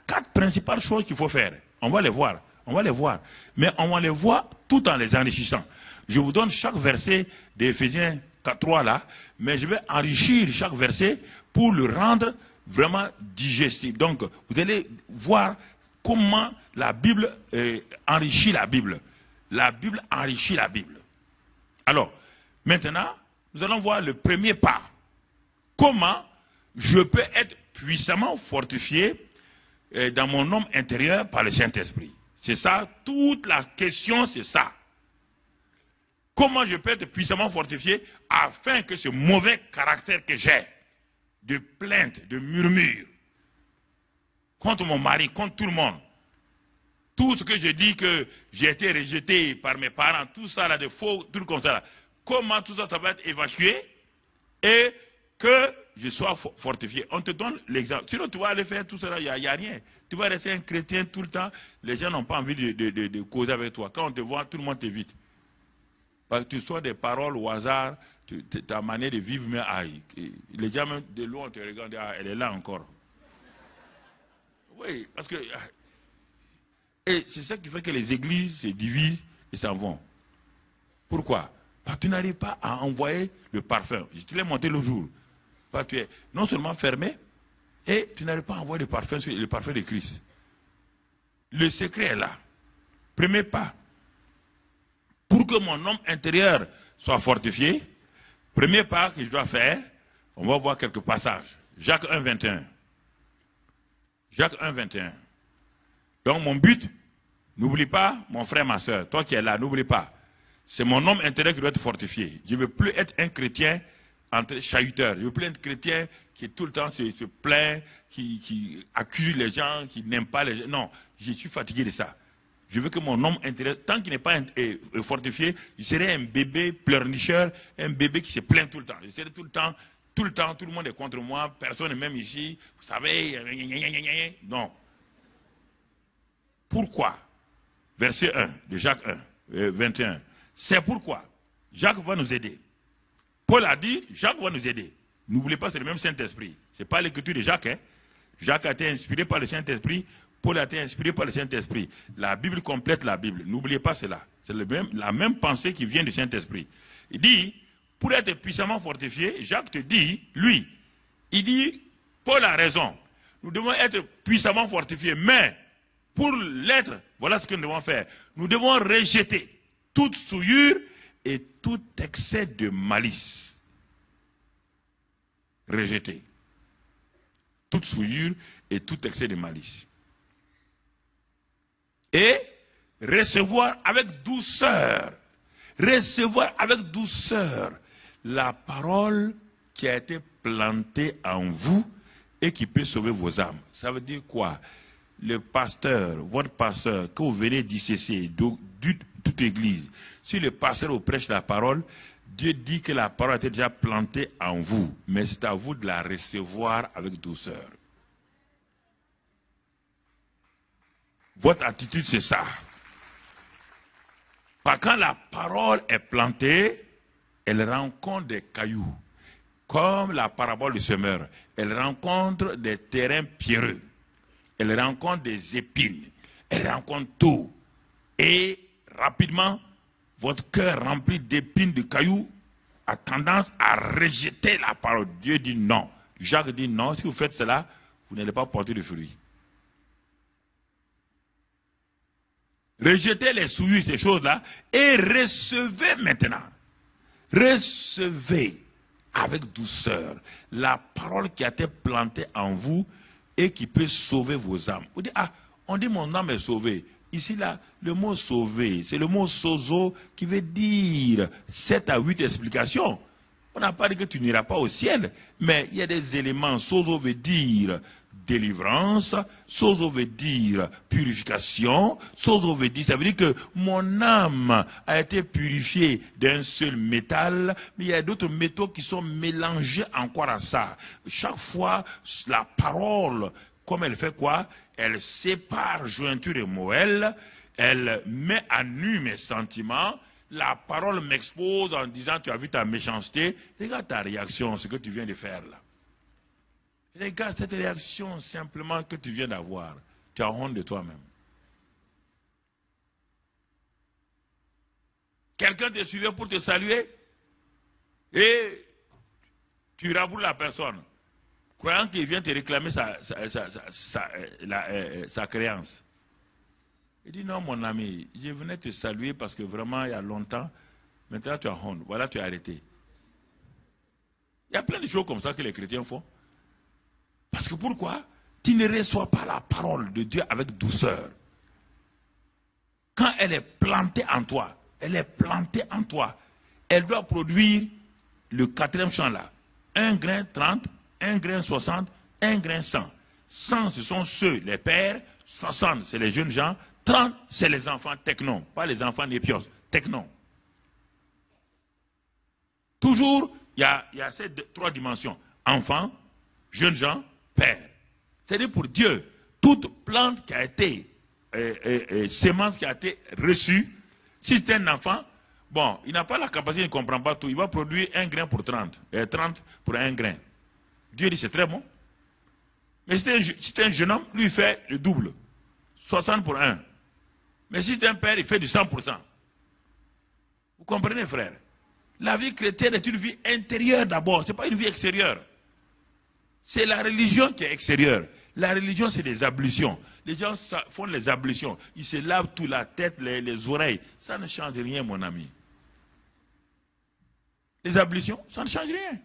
quatre principales choses qu'il faut faire. On va les voir. Mais on va les voir tout en les enrichissant. Je vous donne chaque verset d'Éphésiens 3 là, mais je vais enrichir chaque verset pour le rendre vraiment digestible. Donc, vous allez voir comment la Bible enrichit la Bible. La Bible enrichit la Bible. Alors, maintenant, nous allons voir le premier pas. Comment je peux être puissamment fortifié dans mon homme intérieur par le Saint-Esprit. C'est ça, toute la question, c'est ça. Comment je peux être puissamment fortifié afin que ce mauvais caractère que j'ai, de plainte, de murmure, contre mon mari, contre tout le monde, tout ce que je dis que j'ai été rejeté par mes parents, tout ça là, de faux trucs comme ça là, comment tout ça, ça va être évacué et que je sois fortifié. On te donne l'exemple. Sinon, tu vas aller faire tout ça, il n'y a rien. Tu vas rester un chrétien tout le temps. Les gens n'ont pas envie de causer avec toi. Quand on te voit, tout le monde t'évite. Parce que tu sois des paroles au hasard, ta manière de vivre, mais aïe. Les gens, même de loin, te regardent, ah, elle est là encore. Oui, parce que... Et c'est ça qui fait que les églises se divisent et s'en vont. Pourquoi? Parce que tu n'arrives pas à envoyer le parfum. Je te l'ai montré le jour. Parce que tu es non seulement fermé, et tu n'arrives pas à envoyer le parfum de Christ. Le secret est là. Premier pas. Pour que mon homme intérieur soit fortifié, premier pas que je dois faire, on va voir quelques passages. Jacques 1, 21. Jacques 1, 21. Donc mon but, n'oublie pas, mon frère, ma soeur, toi qui es là, n'oublie pas. C'est mon homme intérieur qui doit être fortifié. Je ne veux plus être un chrétien entre chahuteurs. Je ne veux plus être un chrétien qui tout le temps se plaint, qui accuse les gens, qui n'aime pas les gens. Non, je suis fatigué de ça. Je veux que mon homme intérieur, tant qu'il n'est pas fortifié, il serait un bébé pleurnicheur, un bébé qui se plaint tout le temps. Je serais tout le temps, tout le monde est contre moi, personne n'est même ici. Vous savez, non. Pourquoi? Verset 1 de Jacques 1, 21. C'est pourquoi Jacques va nous aider. Paul a dit, Jacques va nous aider. N'oubliez pas, c'est le même Saint-Esprit. Ce n'est pas l'écriture de Jacques. Hein? Jacques a été inspiré par le Saint-Esprit. Paul a été inspiré par le Saint-Esprit. La Bible complète la Bible. N'oubliez pas cela. C'est la même pensée qui vient du Saint-Esprit. Il dit, pour être puissamment fortifié, Jacques te dit, lui, il dit, Paul a raison. Nous devons être puissamment fortifiés. Mais, pour l'être, voilà ce que nous devons faire. Nous devons rejeter toute souillure et tout excès de malice. rejeter toute souillure et tout excès de malice. Et recevoir avec douceur la parole qui a été plantée en vous et qui peut sauver vos âmes. Ça veut dire quoi? Le pasteur, votre pasteur, que vous venez d'ICC, de toute église, si le pasteur vous prêche la parole, Dieu dit que la parole a été déjà plantée en vous, mais c'est à vous de la recevoir avec douceur. Votre attitude, c'est ça. Quand la parole est plantée, elle rencontre des cailloux, comme la parabole du semeur. Elle rencontre des terrains pierreux. Elle rencontre des épines. Elle rencontre tout. Et rapidement, votre cœur rempli d'épines, de cailloux, a tendance à rejeter la parole. Dieu dit non. Jacques dit non. Si vous faites cela, vous n'allez pas porter de fruits. Rejetez les souillures, ces choses-là, et recevez maintenant. Recevez avec douceur la parole qui a été plantée en vous et qui peut sauver vos âmes. Vous dites, ah, on dit mon âme est sauvée. Ici, là, le mot sauver, c'est le mot sozo qui veut dire 7 à 8 explications. On n'a pas dit que tu n'iras pas au ciel, mais il y a des éléments. Sozo veut dire délivrance, sozo veut dire purification, sozo veut dire, ça veut dire que mon âme a été purifiée d'un seul métal, mais il y a d'autres métaux qui sont mélangés encore à ça. Chaque fois, la parole, comme elle fait quoi? Elle sépare jointure et moelle, elle met à nu mes sentiments. La parole m'expose en disant, tu as vu ta méchanceté. Regarde ta réaction, ce que tu viens de faire là. Regarde cette réaction simplement que tu viens d'avoir. Tu as honte de toi-même. Quelqu'un te suivait pour te saluer et tu raboules la personne, croyant qu'il vient te réclamer sa créance. Il dit non mon ami, je venais te saluer parce que vraiment il y a longtemps, maintenant tu as honte, voilà tu as arrêté. Il y a plein de choses comme ça que les chrétiens font. Parce que pourquoi? Tu ne reçois pas la parole de Dieu avec douceur. Quand elle est plantée en toi, elle doit produire le 4e champ là. 1 grain 30, 1 grain 60, 1 grain 100. 100 ce sont ceux, les pères, 60 c'est les jeunes gens, 30 c'est les enfants technon, pas les enfants népios, technon. Toujours, il y a ces 3 dimensions. Enfants, jeunes gens, père. C'est-à-dire pour Dieu, toute plante qui a été, sémence qui a été reçue, si c'est un enfant, bon, il n'a pas la capacité, il ne comprend pas tout, il va produire 1 grain pour 30, 30 pour 1 grain. Dieu dit c'est très bon. Mais si c'est un jeune homme, lui il fait le double, 60 pour 1. Mais si c'est un père, il fait du 100%. Vous comprenez frère? La vie chrétienne est une vie intérieure d'abord, ce n'est pas une vie extérieure. C'est la religion qui est extérieure. La religion, c'est des ablutions. Les gens font les ablutions. Ils se lavent tout, la tête, les oreilles. Ça ne change rien, mon ami. Les ablutions, ça ne change rien.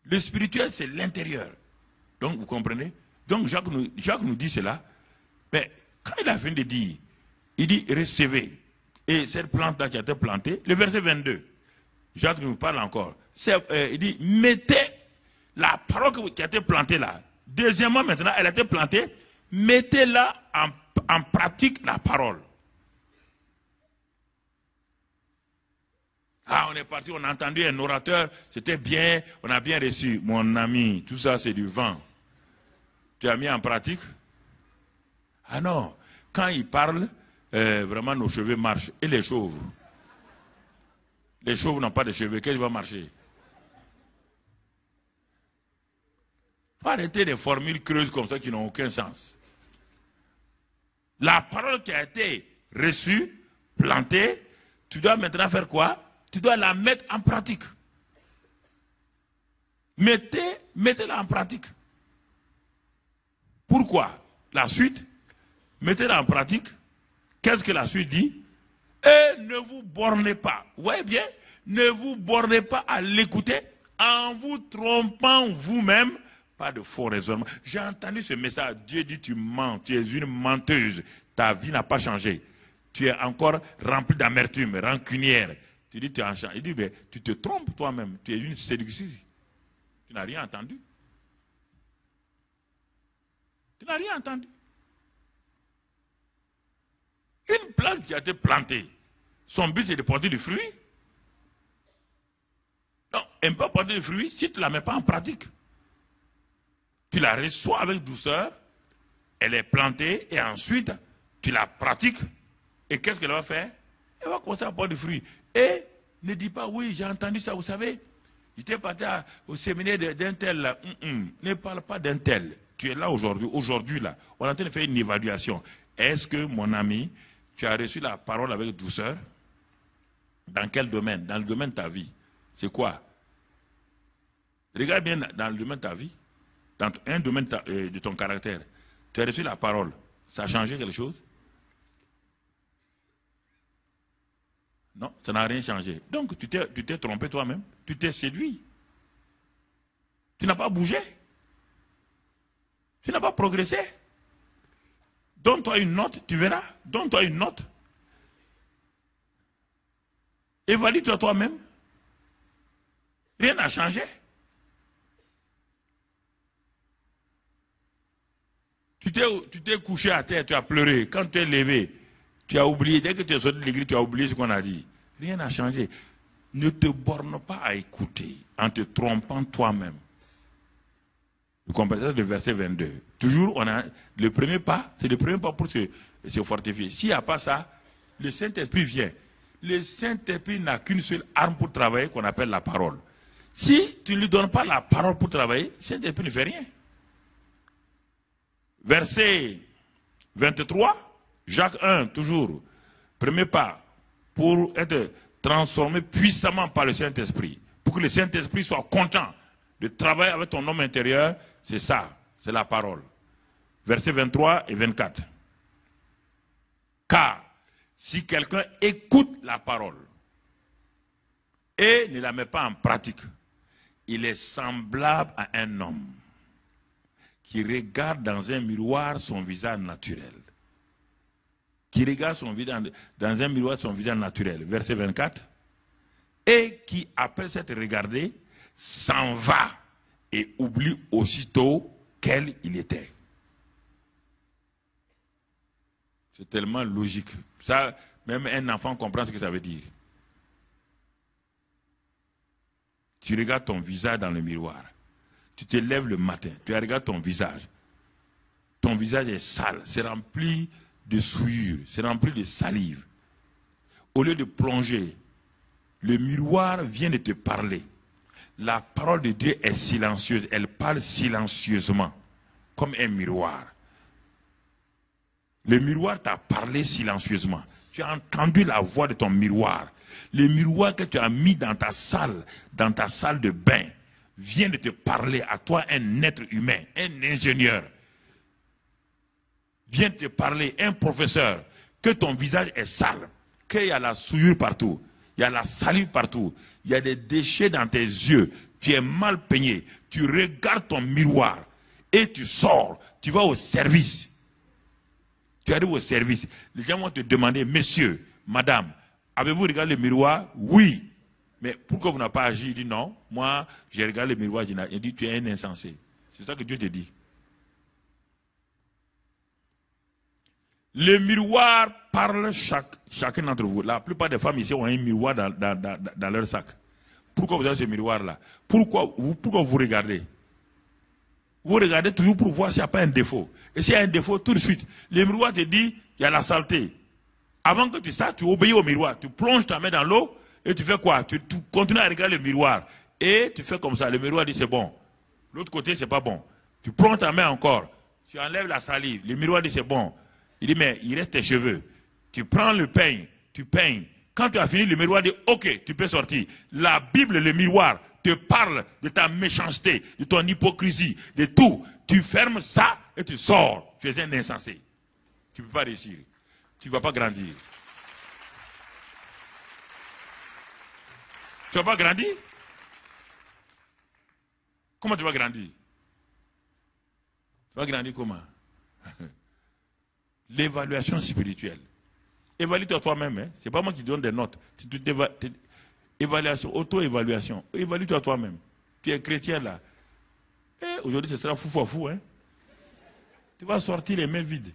Le spirituel, c'est l'intérieur. Donc, vous comprenez? Donc, Jacques nous dit cela. Mais quand il a fini de dire, il dit, recevez. Et cette plante-là qui a été plantée, le verset 22, Jacques nous parle encore. Il dit, mettez la parole qui a été plantée là. Deuxièmement, maintenant, elle a été plantée. Mettez-la en pratique, la parole. Ah, on est parti, on a entendu un orateur, c'était bien, on a bien reçu. Mon ami, tout ça c'est du vent. Tu as mis en pratique? Ah non, quand il parle, vraiment nos cheveux marchent. Et les chauves? Les chauves n'ont pas de cheveux, qu'est-ce qui va marcher? Il faut arrêter des formules creuses comme ça qui n'ont aucun sens. La parole qui a été reçue, plantée, tu dois maintenant faire quoi? Tu dois la mettre en pratique. Mettez-la en pratique. Pourquoi? La suite, mettez-la en pratique. Qu'est-ce que la suite dit? Et ne vous bornez pas. Vous voyez bien? Ne vous bornez pas à l'écouter, en vous trompant vous-même, pas de faux raisonnements. J'ai entendu ce message. Dieu dit tu mens, tu es une menteuse. Ta vie n'a pas changé. Tu es encore rempli d'amertume, rancunière. Tu dis tu as changé. Il dit mais tu te trompes toi-même. Tu es une séductrice. Tu n'as rien entendu. Tu n'as rien entendu. Une plante qui a été plantée, son but c'est de porter du fruit. Non, elle ne peut pas porter du fruit si tu ne la mets pas en pratique. Tu la reçois avec douceur, elle est plantée et ensuite tu la pratiques. Et qu'est-ce qu'elle va faire? Elle va commencer à porter du fruit. Et ne dis pas oui, j'ai entendu ça, vous savez. J'étais parti au séminaire d'un tel là. Ne parle pas d'un tel. Tu es là aujourd'hui. Aujourd'hui là, on est en train de faire une évaluation. Est-ce que mon ami, tu as reçu la parole avec douceur? Dans quel domaine? Dans le domaine de ta vie. C'est quoi? Regarde bien dans le domaine de ta vie. Dans un domaine de ton caractère. Tu as reçu la parole. Ça a changé quelque chose? Non, ça n'a rien changé. Donc tu t'es trompé toi-même. Tu t'es séduit. Tu n'as pas bougé. Tu n'as pas progressé. Donne-toi une note, tu verras. Donne-toi une note. Évalue-toi toi-même. Rien n'a changé. Tu t'es couché à terre, tu as pleuré. Quand tu es levé, tu as oublié. Dès que tu es sorti de l'église, tu as oublié ce qu'on a dit. Rien n'a changé. Ne te borne pas à écouter en te trompant toi-même. Vous comprenez le verset 22. Toujours, on a le premier pas, c'est le premier pas pour se fortifier. S'il n'y a pas ça, le Saint-Esprit vient. Le Saint-Esprit n'a qu'une seule arme pour travailler qu'on appelle la parole. Si tu ne lui donnes pas la parole pour travailler, le Saint-Esprit ne fait rien. Verset 23, Jacques 1, toujours, premier pas, pour être transformé puissamment par le Saint-Esprit, pour que le Saint-Esprit soit content de travailler avec ton homme intérieur, c'est ça, c'est la parole. Versets 23 et 24. Car si quelqu'un écoute la parole et ne la met pas en pratique, il est semblable à un homme qui regarde dans un miroir son visage naturel. Qui regarde dans un miroir son visage naturel. Verset 24. Et qui, après s'être regardé, s'en va et oublie aussitôt quel il était. C'est tellement logique. Ça, même un enfant comprend ce que ça veut dire. Tu regardes ton visage dans le miroir. Tu te lèves le matin, tu regardes ton visage. Ton visage est sale, c'est rempli de souillure, c'est rempli de salive. Au lieu de plonger, le miroir vient de te parler. La parole de Dieu est silencieuse, elle parle silencieusement, comme un miroir. Le miroir t'a parlé silencieusement. Tu as entendu la voix de ton miroir. Le miroir que tu as mis dans ta salle de bain, vient de te parler à toi, un être humain, un ingénieur. Vient de te parler, un professeur, que ton visage est sale, qu'il y a la souillure partout, il y a la salive partout, il y a des déchets dans tes yeux, tu es mal peigné, tu regardes ton miroir et tu sors, tu vas au service. Tu arrives au service, les gens vont te demander, monsieur, madame, avez-vous regardé le miroir? Oui. Mais pourquoi vous n'avez pas agi? Il dit non, moi, j'ai regardé le miroir, il dit tu es un insensé. C'est ça que Dieu te dit. Le miroir parle chacun d'entre vous. La plupart des femmes ici ont un miroir dans leur sac. Pourquoi vous avez ce miroir-là? Pourquoi vous regardez? Vous regardez toujours pour voir s'il n'y a pas un défaut. Et s'il y a un défaut, tout de suite, le miroir te dit il y a la saleté. Avant que tu saches, tu obéis au miroir. Tu plonges ta main dans l'eau. Et tu fais quoi? Tu continues à regarder le miroir. Et tu fais comme ça. Le miroir dit c'est bon. L'autre côté, c'est pas bon. Tu plonges ta main encore. Tu enlèves la salive. Le miroir dit c'est bon. Il dit mais il reste tes cheveux. Tu prends le peigne. Tu peignes. Quand tu as fini, le miroir dit ok, tu peux sortir. La Bible, le miroir, te parle de ta méchanceté, de ton hypocrisie, de tout. Tu fermes ça et tu sors. Tu es un insensé. Tu ne peux pas réussir. Tu ne vas pas grandir. Tu ne vas pas grandir? Comment tu vas grandir? Tu vas grandir comment? L'évaluation spirituelle. Évalue-toi toi-même. Hein? Ce n'est pas moi qui donne des notes. Évaluation, auto-évaluation. Évalue-toi toi-même. Tu es chrétien là. Aujourd'hui, ce sera fou fou. Hein? Tu vas sortir les mains vides.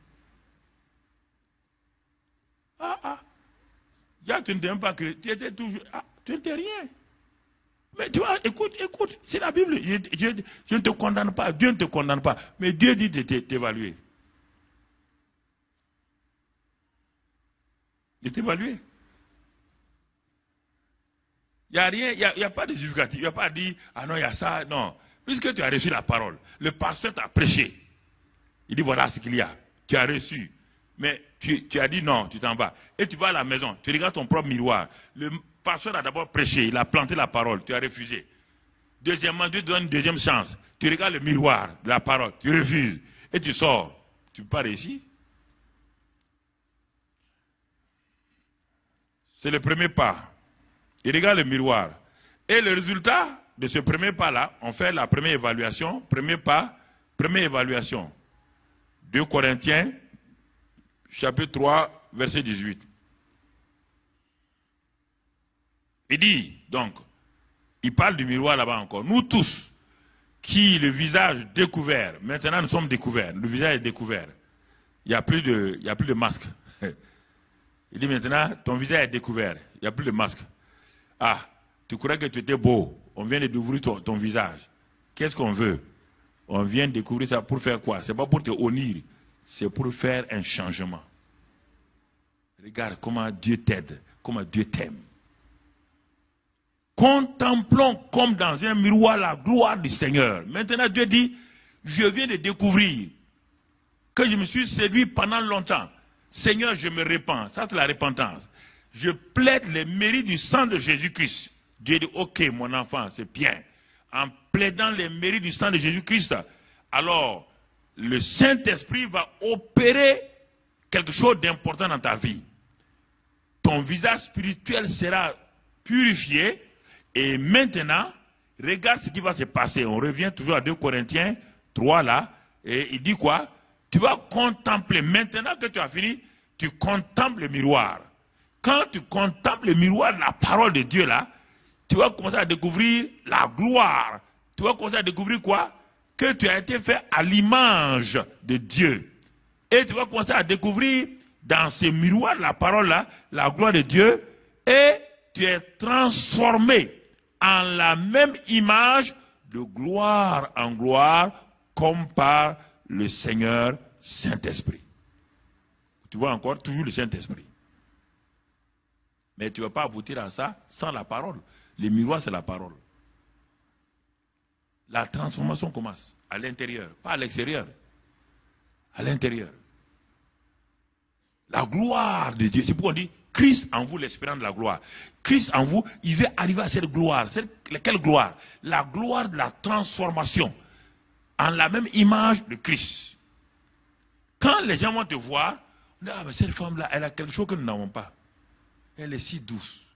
Tu n'étais même pas chrétien. Tu étais toujours. Tu n'étais rien. Mais tu vois, écoute, c'est la Bible. Je ne te condamne pas. Dieu ne te condamne pas. Mais Dieu dit de t'évaluer. De t'évaluer. Il n'y a rien, il n'y a pas de justificatif. Il n'y a pas dit, ah non, il y a ça. Non. Puisque tu as reçu la parole, le pasteur t'a prêché. Il dit, voilà ce qu'il y a. Tu as reçu. Mais tu as dit non, tu t'en vas. Et tu vas à la maison, tu regardes ton propre miroir. Le pasteur a d'abord prêché, il a planté la parole, tu as refusé. Deuxièmement, Dieu te donne une deuxième chance. Tu regardes le miroir de la parole, tu refuses. Et tu sors. Tu ne peux pas réussir. C'est le premier pas. Il regarde le miroir. Et le résultat de ce premier pas-là, on fait la première évaluation. Premier pas, première évaluation. 2 Corinthiens, chapitre 3, verset 18. Il dit, donc, il parle du miroir là-bas encore. Nous tous, qui le visage découvert, maintenant nous sommes découverts, le visage est découvert. Il n'y a plus de masque. Il dit maintenant, ton visage est découvert, il n'y a plus de masque. Ah, tu crois que tu étais beau, on vient de découvrir ton visage. Qu'est-ce qu'on veut? On vient de découvrir ça pour faire quoi? C'est pas pour te honnir, c'est pour faire un changement. Regarde comment Dieu t'aide, comment Dieu t'aime. Contemplons comme dans un miroir la gloire du Seigneur. Maintenant Dieu dit, je viens de découvrir que je me suis séduit pendant longtemps. Seigneur, je me répands. Ça c'est la repentance. Je plaide les mérites du sang de Jésus-Christ. Dieu dit, ok mon enfant, c'est bien. En plaidant les mérites du sang de Jésus-Christ, alors le Saint-Esprit va opérer quelque chose d'important dans ta vie. Ton visage spirituel sera purifié. Et maintenant, regarde ce qui va se passer. On revient toujours à 2 Corinthiens 3 là. Et il dit quoi? Tu vas contempler. Maintenant que tu as fini, tu contemples le miroir. Quand tu contemples le miroir de la parole de Dieu là, tu vas commencer à découvrir la gloire. Tu vas commencer à découvrir quoi? Que tu as été fait à l'image de Dieu. Et tu vas commencer à découvrir dans ce miroir de la parole là, la gloire de Dieu. Et tu es transformé en la même image de gloire en gloire comme par le Seigneur Saint-Esprit. Tu vois encore toujours le Saint-Esprit. Mais tu ne vas pas aboutir à ça sans la parole. Le miroir, c'est la parole. La transformation commence à l'intérieur, pas à l'extérieur. À l'intérieur. La gloire de Dieu. C'est pourquoi on dit Christ en vous, l'espérance de la gloire. Christ en vous, il veut arriver à cette gloire. Quelle gloire? La gloire de la transformation en la même image de Christ. Quand les gens vont te voir, on dit, ah, mais cette femme-là, elle a quelque chose que nous n'avons pas. Elle est si douce.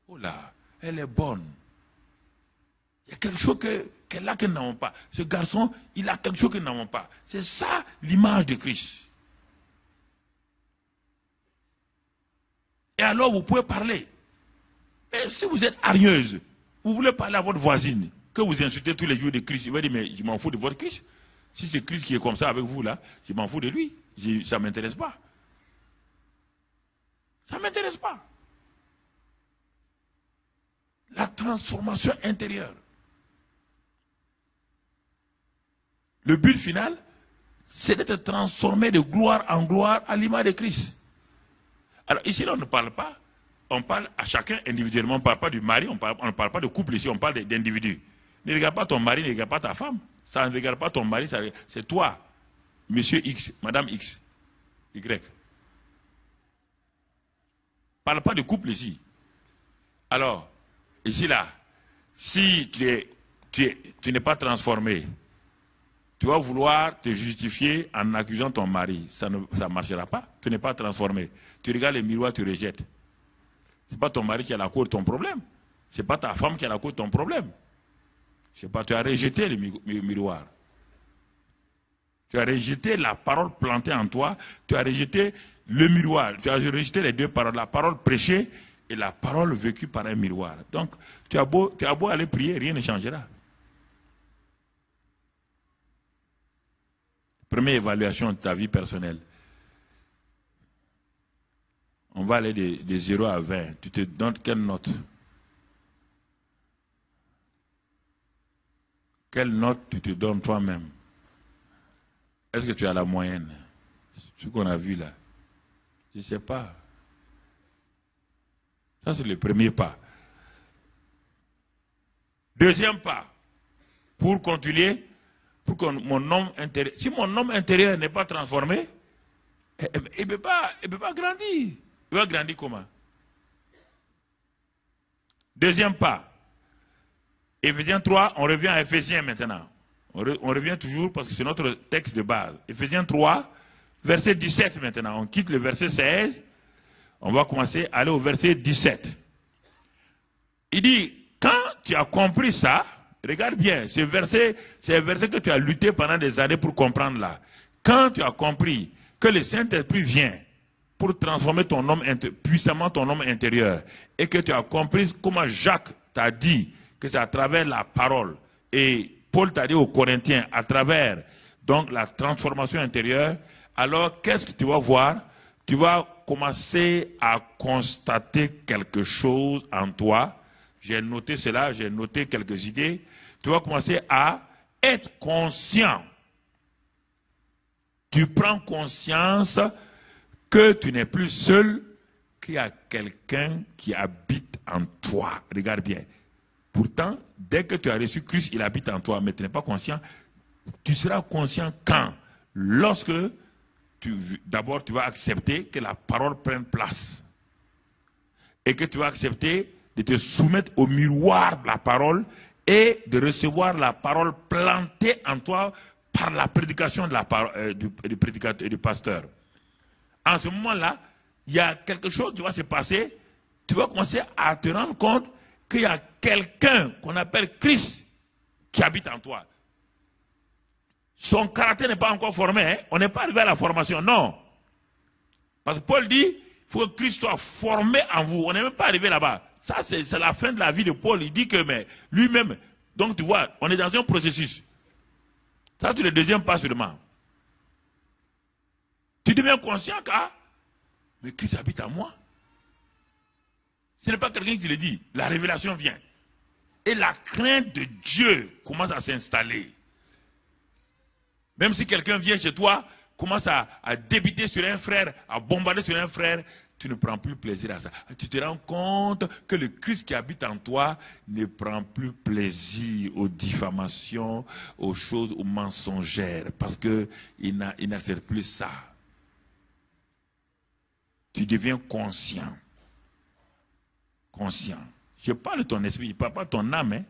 Oh là, elle est bonne. Il y a quelque chose qu'elle a que nous n'avons pas. Ce garçon, il a quelque chose que nous n'avons pas. C'est ça l'image de Christ. Et alors vous pouvez parler. Mais si vous êtes hargneuse, vous voulez parler à votre voisine, que vous insultez tous les jours de Christ, il va dire, mais je m'en fous de votre Christ. Si c'est Christ qui est comme ça avec vous là, je m'en fous de lui. Ça ne m'intéresse pas. Ça ne m'intéresse pas. La transformation intérieure. Le but final, c'est d'être transformé de gloire en gloire à l'image de Christ. Alors ici, là, on ne parle pas, on parle à chacun individuellement, on ne parle pas du mari, on ne parle pas de couple ici, on parle d'individus. Ne regarde pas ton mari, ne regarde pas ta femme. Ça ne regarde pas ton mari, c'est toi, monsieur X, madame X, Y. Parle pas de couple ici. Alors, ici là, si tu n'es pas transformé, tu vas vouloir te justifier en accusant ton mari. Ça ne marchera pas. Tu n'es pas transformé. Tu regardes le miroir, tu rejettes. Ce n'est pas ton mari qui a la cause de ton problème. Ce n'est pas ta femme qui a la cause de ton problème. Je sais pas, tu as rejeté le miroir. Tu as rejeté la parole plantée en toi. Tu as rejeté le miroir. Tu as rejeté les deux paroles. La parole prêchée et la parole vécue par un miroir. Donc, tu as beau aller prier, rien ne changera. Première évaluation de ta vie personnelle. On va aller de 0 à 20. Tu te donnes quelle note? Quelle note tu te donnes toi-même? Est-ce que tu as la moyenne? Ce qu'on a vu là. Je ne sais pas. Ça, c'est le premier pas. Deuxième pas. Pour continuer, pour que mon homme intérieur... Si mon homme intérieur n'est pas transformé, il ne peut pas grandir. Il va grandir comment? Deuxième pas. Éphésiens 3, on revient à Éphésiens maintenant. On revient toujours parce que c'est notre texte de base. Éphésiens 3, verset 17 maintenant. On quitte le verset 16. On va commencer à aller au verset 17. Il dit, quand tu as compris ça, regarde bien, c'est un verset que tu as lutté pendant des années pour comprendre là. Quand tu as compris que le Saint-Esprit vient pour transformer ton homme puissamment ton homme intérieur, et que tu as compris comment Jacques t'a dit que c'est à travers la parole, et Paul t'a dit aux Corinthiens, à travers donc la transformation intérieure, alors qu'est-ce que tu vas voir? Tu vas commencer à constater quelque chose en toi. J'ai noté cela, j'ai noté quelques idées. Tu vas commencer à être conscient. Tu prends conscience que tu n'es plus seul, qu'il y a quelqu'un qui habite en toi. Regarde bien. Pourtant, dès que tu as reçu Christ, il habite en toi, mais tu n'es pas conscient. Tu seras conscient quand? Lorsque d'abord tu vas accepter que la parole prenne place. Et que tu vas accepter de te soumettre au miroir de la parole et de recevoir la parole plantée en toi par la prédication de la parole, du prédicateur et du pasteur. En ce moment-là, il y a quelque chose qui va se passer. Tu vas commencer à te rendre compte qu'il y a quelqu'un qu'on appelle Christ qui habite en toi. Son caractère n'est pas encore formé. Hein? On n'est pas arrivé à la formation, non. Parce que Paul dit, il faut que Christ soit formé en vous. On n'est même pas arrivé là-bas. Ça, c'est la fin de la vie de Paul. Il dit que lui-même, donc tu vois, on est dans un processus. Ça, c'est le deuxième pas seulement. Tu deviens conscient que, mais Christ habite en moi. Ce n'est pas quelqu'un qui le dit. La révélation vient. Et la crainte de Dieu commence à s'installer. Même si quelqu'un vient chez toi, commence à débiter sur un frère, à bombarder sur un frère, tu ne prends plus plaisir à ça. Tu te rends compte que le Christ qui habite en toi ne prend plus plaisir aux diffamations, aux choses, aux mensongères, parce qu'il n'accepte plus ça. Tu deviens conscient. Conscient. Je parle de ton esprit, je ne parle pas de ton âme. Hein.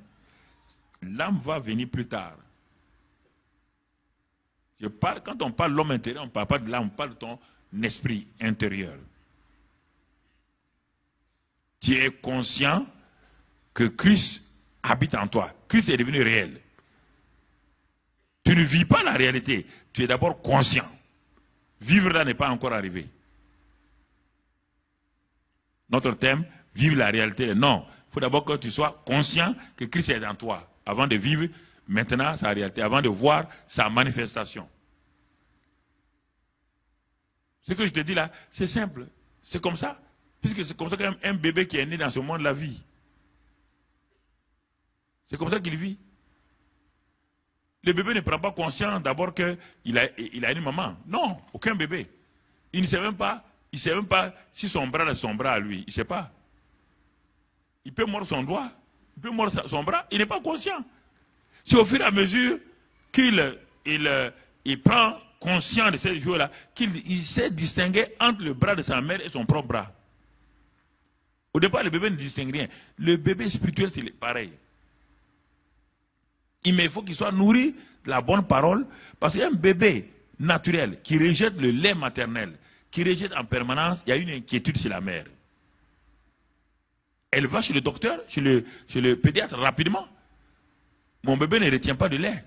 L'âme va venir plus tard. Quand on parle de l'homme intérieur, on ne parle pas de l'âme, on parle de ton esprit intérieur. Tu es conscient que Christ habite en toi. Christ est devenu réel. Tu ne vis pas la réalité. Tu es d'abord conscient. Vivre là n'est pas encore arrivé. Notre thème, vivre la réalité. Non. Il faut d'abord que tu sois conscient que Christ est en toi. Avant de vivre maintenant sa réalité. Avant de voir sa manifestation. Ce que je te dis là, c'est simple. C'est comme ça. Puisque c'est comme ça qu'un bébé qui est né dans ce monde la vit. C'est comme ça qu'il vit. Le bébé ne prend pas conscience d'abord qu'il a une maman. Non, aucun bébé. Il ne sait même pas si son bras est son bras à lui. Il ne sait pas. Il peut mordre son doigt, il peut mordre son bras, il n'est pas conscient. C'est au fur et à mesure qu'il prend conscience de ces choses-là, qu'il sait distinguer entre le bras de sa mère et son propre bras. Au départ, le bébé ne distingue rien. Le bébé spirituel, c'est pareil. Mais il faut qu'il soit nourri de la bonne parole, parce qu'un bébé naturel qui rejette le lait maternel, qui rejette en permanence, il y a une inquiétude chez la mère. Elle va chez le docteur, chez le pédiatre rapidement. mon bébé ne retient pas de lait.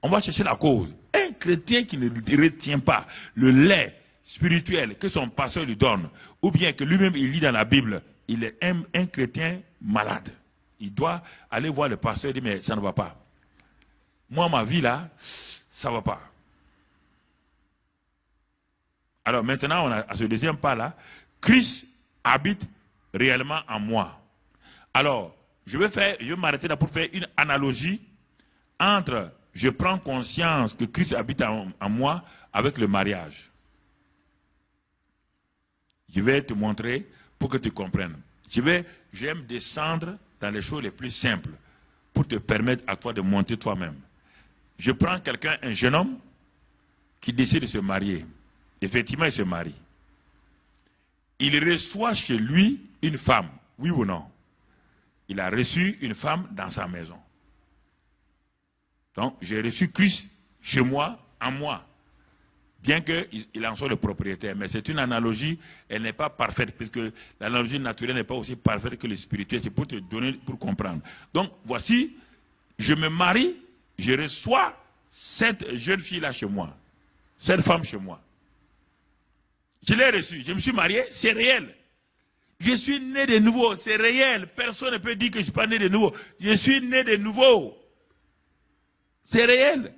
On va chercher la cause. Un chrétien qui ne retient pas le lait spirituel que son pasteur lui donne, ou bien que lui-même il lit dans la Bible, il est un chrétien malade. Il doit aller voir le pasteur et dire, mais ça ne va pas. Moi, ma vie là, ça ne va pas. Alors maintenant, on a à ce deuxième pas là, Christ habite réellement en moi. Alors, je vais m'arrêter là pour faire une analogie entre je prends conscience que Christ habite en moi avec le mariage. Je vais te montrer pour que tu comprennes. J'aime descendre dans les choses les plus simples pour te permettre à toi de monter toi-même. Je prends quelqu'un, un jeune homme, qui décide de se marier. Effectivement, il se marie. Il reçoit chez lui une femme, oui ou non? Il a reçu une femme dans sa maison. Donc, j'ai reçu Christ chez moi, en moi. Bien qu'il en soit le propriétaire. Mais c'est une analogie, elle n'est pas parfaite, puisque l'analogie naturelle n'est pas aussi parfaite que le spirituel. C'est pour te donner, pour comprendre. Donc, voici, je me marie, je reçois cette jeune fille-là chez moi. Cette femme chez moi. Je l'ai reçue, je me suis marié, c'est réel. Je suis né de nouveau, c'est réel. Personne ne peut dire que je ne suis pas né de nouveau. Je suis né de nouveau. C'est réel.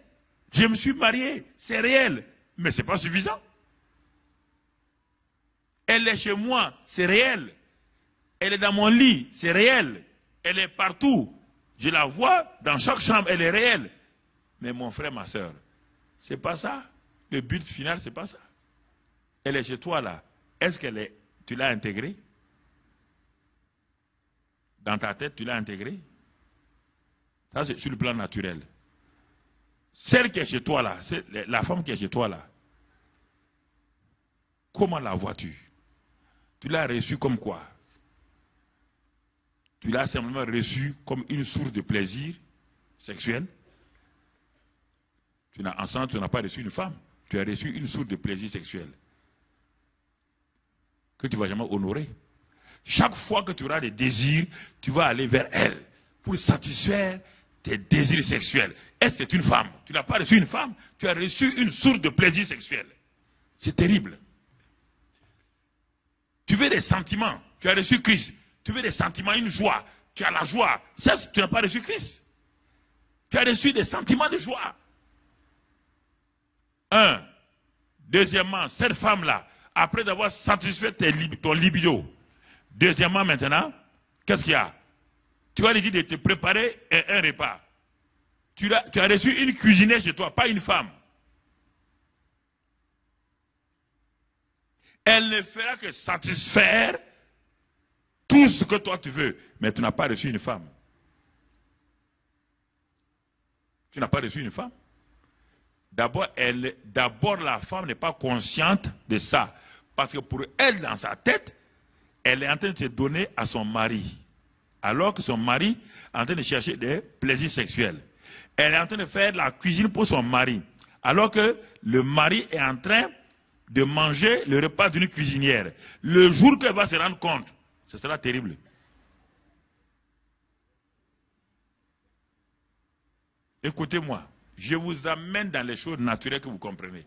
Je me suis marié, c'est réel. Mais ce n'est pas suffisant. Elle est chez moi, c'est réel. Elle est dans mon lit, c'est réel. Elle est partout. Je la vois dans chaque chambre, elle est réelle. Mais mon frère, ma soeur, c'est pas ça. Le but final, c'est pas ça. Elle est chez toi là. Est-ce tu l'as intégrée? Dans ta tête, tu l'as intégrée? Ça, c'est sur le plan naturel. Celle qui est chez toi là, la femme qui est chez toi là, comment la vois-tu? Tu l'as reçue comme quoi? Tu l'as simplement reçue comme une source de plaisir sexuel? Ensemble, tu n'as pas reçu une femme. Tu as reçu une source de plaisir sexuel que tu ne vas jamais honorer. Chaque fois que tu auras des désirs, tu vas aller vers elle pour satisfaire tes désirs sexuels. Est-ce que c'est une femme? Tu n'as pas reçu une femme, tu as reçu une source de plaisir sexuel. C'est terrible. Tu veux des sentiments, tu as reçu Christ. Tu veux des sentiments, une joie, tu as la joie. Ça, tu n'as pas reçu Christ. Tu as reçu des sentiments de joie. Deuxièmement, cette femme-là, après avoir satisfait ton libido, deuxièmement maintenant, qu'est-ce qu'il y a? Tu vas lui dire de te préparer un repas. Tu as reçu une cuisinière chez toi, pas une femme. Elle ne fera que satisfaire tout ce que toi tu veux, mais tu n'as pas reçu une femme. Tu n'as pas reçu une femme. D'abord, la femme n'est pas consciente de ça. Parce que pour elle, dans sa tête, elle est en train de se donner à son mari. Alors que son mari est en train de chercher des plaisirs sexuels. Elle est en train de faire la cuisine pour son mari. Alors que le mari est en train de manger le repas d'une cuisinière. Le jour qu'elle va se rendre compte, ce sera terrible. Écoutez-moi. Je vous amène dans les choses naturelles que vous comprenez.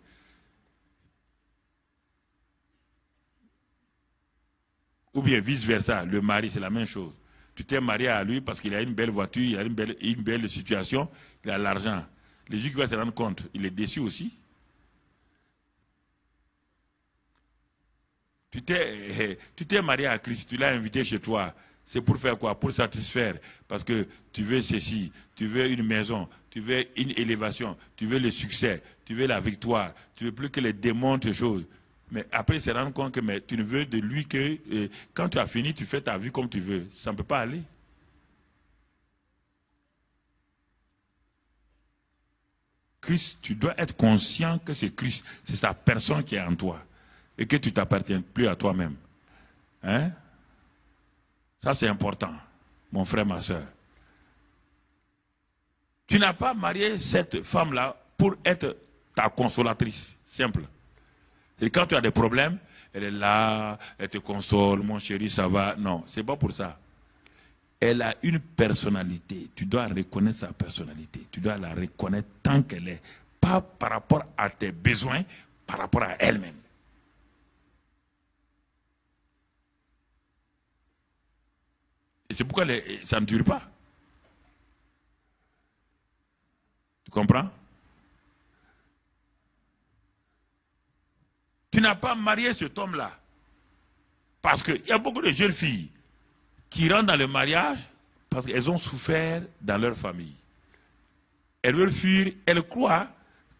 Ou bien vice-versa, le mari, c'est la même chose. Tu t'es marié à lui parce qu'il a une belle voiture, il a une belle situation, il a l'argent. Le jour qu'il va se rendre compte, il est déçu aussi. Tu t'es marié à Christ, tu l'as invité chez toi. C'est pour faire quoi? Pour satisfaire. Parce que tu veux ceci, tu veux une maison, tu veux une élévation, tu veux le succès, tu veux la victoire, tu veux plus que les démons te choses. Mais après, il se rend compte que tu ne veux de lui que quand tu as fini, tu fais ta vie comme tu veux. Ça ne peut pas aller. Christ, tu dois être conscient que c'est Christ, c'est sa personne qui est en toi. Et que tu ne t'appartiens plus à toi-même. Hein? Ça, c'est important, mon frère, ma soeur. Tu n'as pas marié cette femme-là pour être ta consolatrice. Simple. Et quand tu as des problèmes, elle est là, elle te console, mon chéri, ça va. Non, c'est pas pour ça. Elle a une personnalité. Tu dois reconnaître sa personnalité. Tu dois la reconnaître tant qu'elle est. Pas par rapport à tes besoins, par rapport à elle-même. Et c'est pourquoi ça ne dure pas. Tu comprends? Tu n'as pas marié cet homme-là. Parce qu'il y a beaucoup de jeunes filles qui rentrent dans le mariage parce qu'elles ont souffert dans leur famille. Elles veulent fuir, elles croient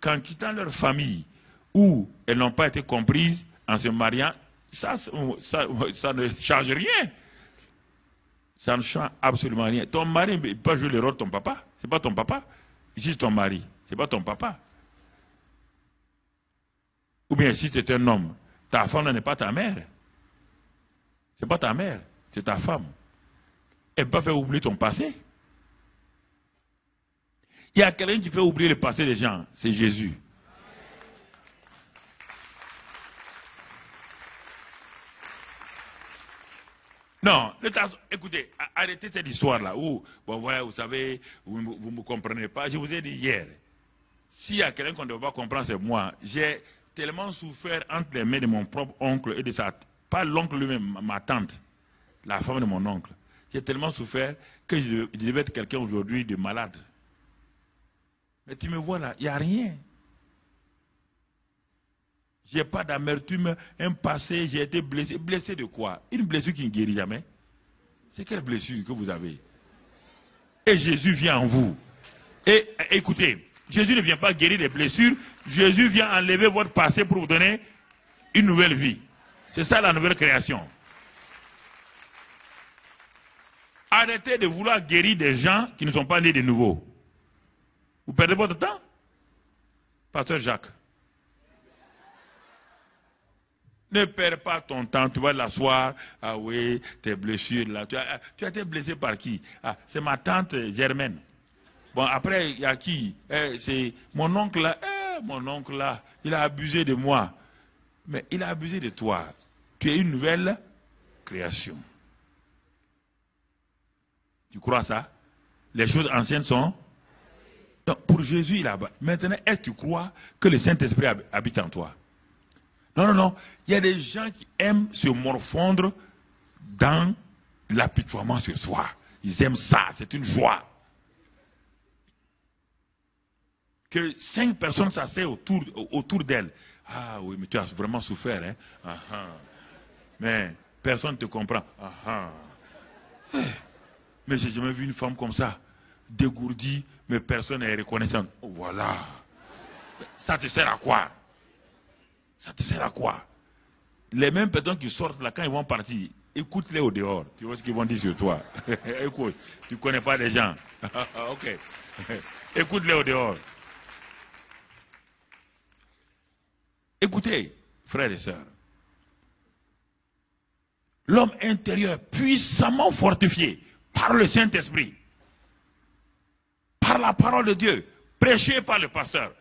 qu'en quittant leur famille, où elles n'ont pas été comprises en se mariant, ça ne change rien. Ça ne change absolument rien. Ton mari ne peut pas jouer le rôle de ton papa. Ce n'est pas ton papa. Ici, c'est ton mari. Ce n'est pas ton papa. Ou bien si c'est un homme, ta femme n'est pas ta mère. Ce n'est pas ta mère, c'est ta femme. Elle ne peut pas faire oublier ton passé. Il y a quelqu'un qui fait oublier le passé des gens, c'est Jésus. Non, écoutez, arrêtez cette histoire-là où, bon voilà, vous savez, vous ne me comprenez pas. Je vous ai dit hier, s'il y a quelqu'un qu'on ne doit pas comprendre, c'est moi. J'ai tellement souffert entre les mains de mon propre oncle et de sa... Pas l'oncle lui-même, ma tante, la femme de mon oncle. J'ai tellement souffert que je devais être quelqu'un aujourd'hui de malade. Mais tu me vois là, il n'y a rien. Je n'ai pas d'amertume, un passé, j'ai été blessé. Blessé de quoi? Une blessure qui ne guérit jamais. C'est quelle blessure que vous avez? Et Jésus vient en vous. Et écoutez, Jésus ne vient pas guérir les blessures, Jésus vient enlever votre passé pour vous donner une nouvelle vie. C'est ça la nouvelle création. Arrêtez de vouloir guérir des gens qui ne sont pas nés de nouveau. Vous perdez votre temps? Pasteur Jacques. Ne perds pas ton temps, tu vas l'asseoir. Ah oui, tes blessures là. Tu as été blessé par qui? Ah, c'est ma tante Germaine. Bon, après, il y a qui? C'est mon oncle là. Mon oncle là, il a abusé de moi. Mais il a abusé de toi. Tu es une nouvelle création. Tu crois ça? Les choses anciennes sont... Donc, pour Jésus, il a... Maintenant, est-ce que tu crois que le Saint-Esprit habite en toi? Non, non, non. Il y a des gens qui aiment se morfondre dans l'apitoiement sur soi. Ils aiment ça, c'est une joie. Que 5 personnes s'asseyent autour d'elle. Ah oui, mais tu as vraiment souffert, hein? Ah, ah. Mais personne ne te comprend. Ah, ah. Mais j'ai jamais vu une femme comme ça, dégourdie, mais personne n'est reconnaissant. Oh, voilà. Ça te sert à quoi? Ça te sert à quoi? Les mêmes personnes qui sortent là, quand ils vont partir, écoute-les au dehors. Tu vois ce qu'ils vont dire sur toi. Écoute, tu ne connais pas les gens. Ok. Écoute-les au dehors. Écoutez, frères et sœurs. L'homme intérieur puissamment fortifié par le Saint-Esprit, par la parole de Dieu, prêché par le pasteur.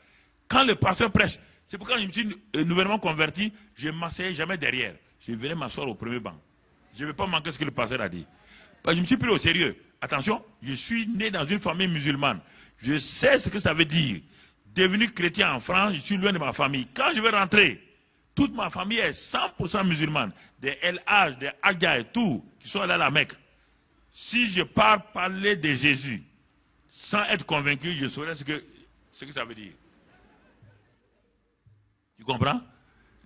Quand le pasteur prêche, c'est pourquoi je me suis nouvellement converti, je ne m'asseyais jamais derrière. Je venais m'asseoir au premier banc. Je ne vais pas manquer ce que le pasteur a dit. Parce que je me suis pris au sérieux. Attention, je suis né dans une famille musulmane. Je sais ce que ça veut dire. Devenu chrétien en France, je suis loin de ma famille. Quand je vais rentrer, toute ma famille est 100% musulmane. Des LH, des Aga et tout, qui sont allés à la Mecque. Si je pars parler de Jésus, sans être convaincu, je saurais ce que ça veut dire. Tu comprends?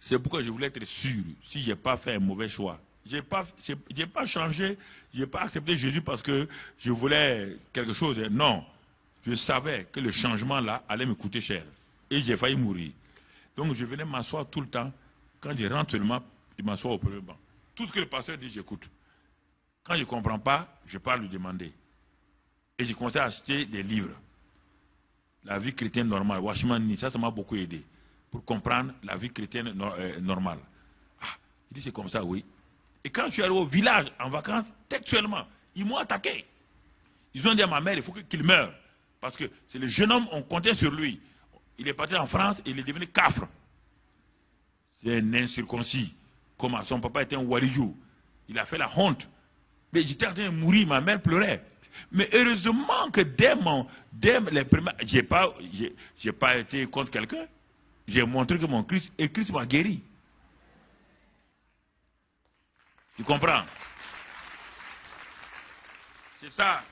C'est pourquoi je voulais être sûr, si je n'ai pas fait un mauvais choix. Je n'ai pas changé, je n'ai pas accepté Jésus parce que je voulais quelque chose. Non, je savais que le changement là allait me coûter cher. Et j'ai failli mourir. Donc je venais m'asseoir tout le temps. Quand je rentre seulement, je m'assois au premier banc. Tout ce que le pasteur dit, j'écoute. Quand je ne comprends pas, je pars lui demander. Et j'ai commencé à acheter des livres. La vie chrétienne normale, Watchman Nee, ça m'a beaucoup aidé. Pour comprendre la vie chrétienne normale. Ah, il dit c'est comme ça, oui. Et quand je suis allé au village en vacances, textuellement, ils m'ont attaqué. Ils ont dit à ma mère, il faut qu'il meure. Parce que c'est le jeune homme, on comptait sur lui. Il est parti en France et il est devenu cafre. C'est un incirconcis. Comme son papa était un wariyou. Il a fait la honte. J'étais en train de mourir, ma mère pleurait. Mais heureusement que dès les premiers, j'ai pas été contre quelqu'un. J'ai montré que mon Christ, et Christ m'a guéri. Tu comprends? C'est ça.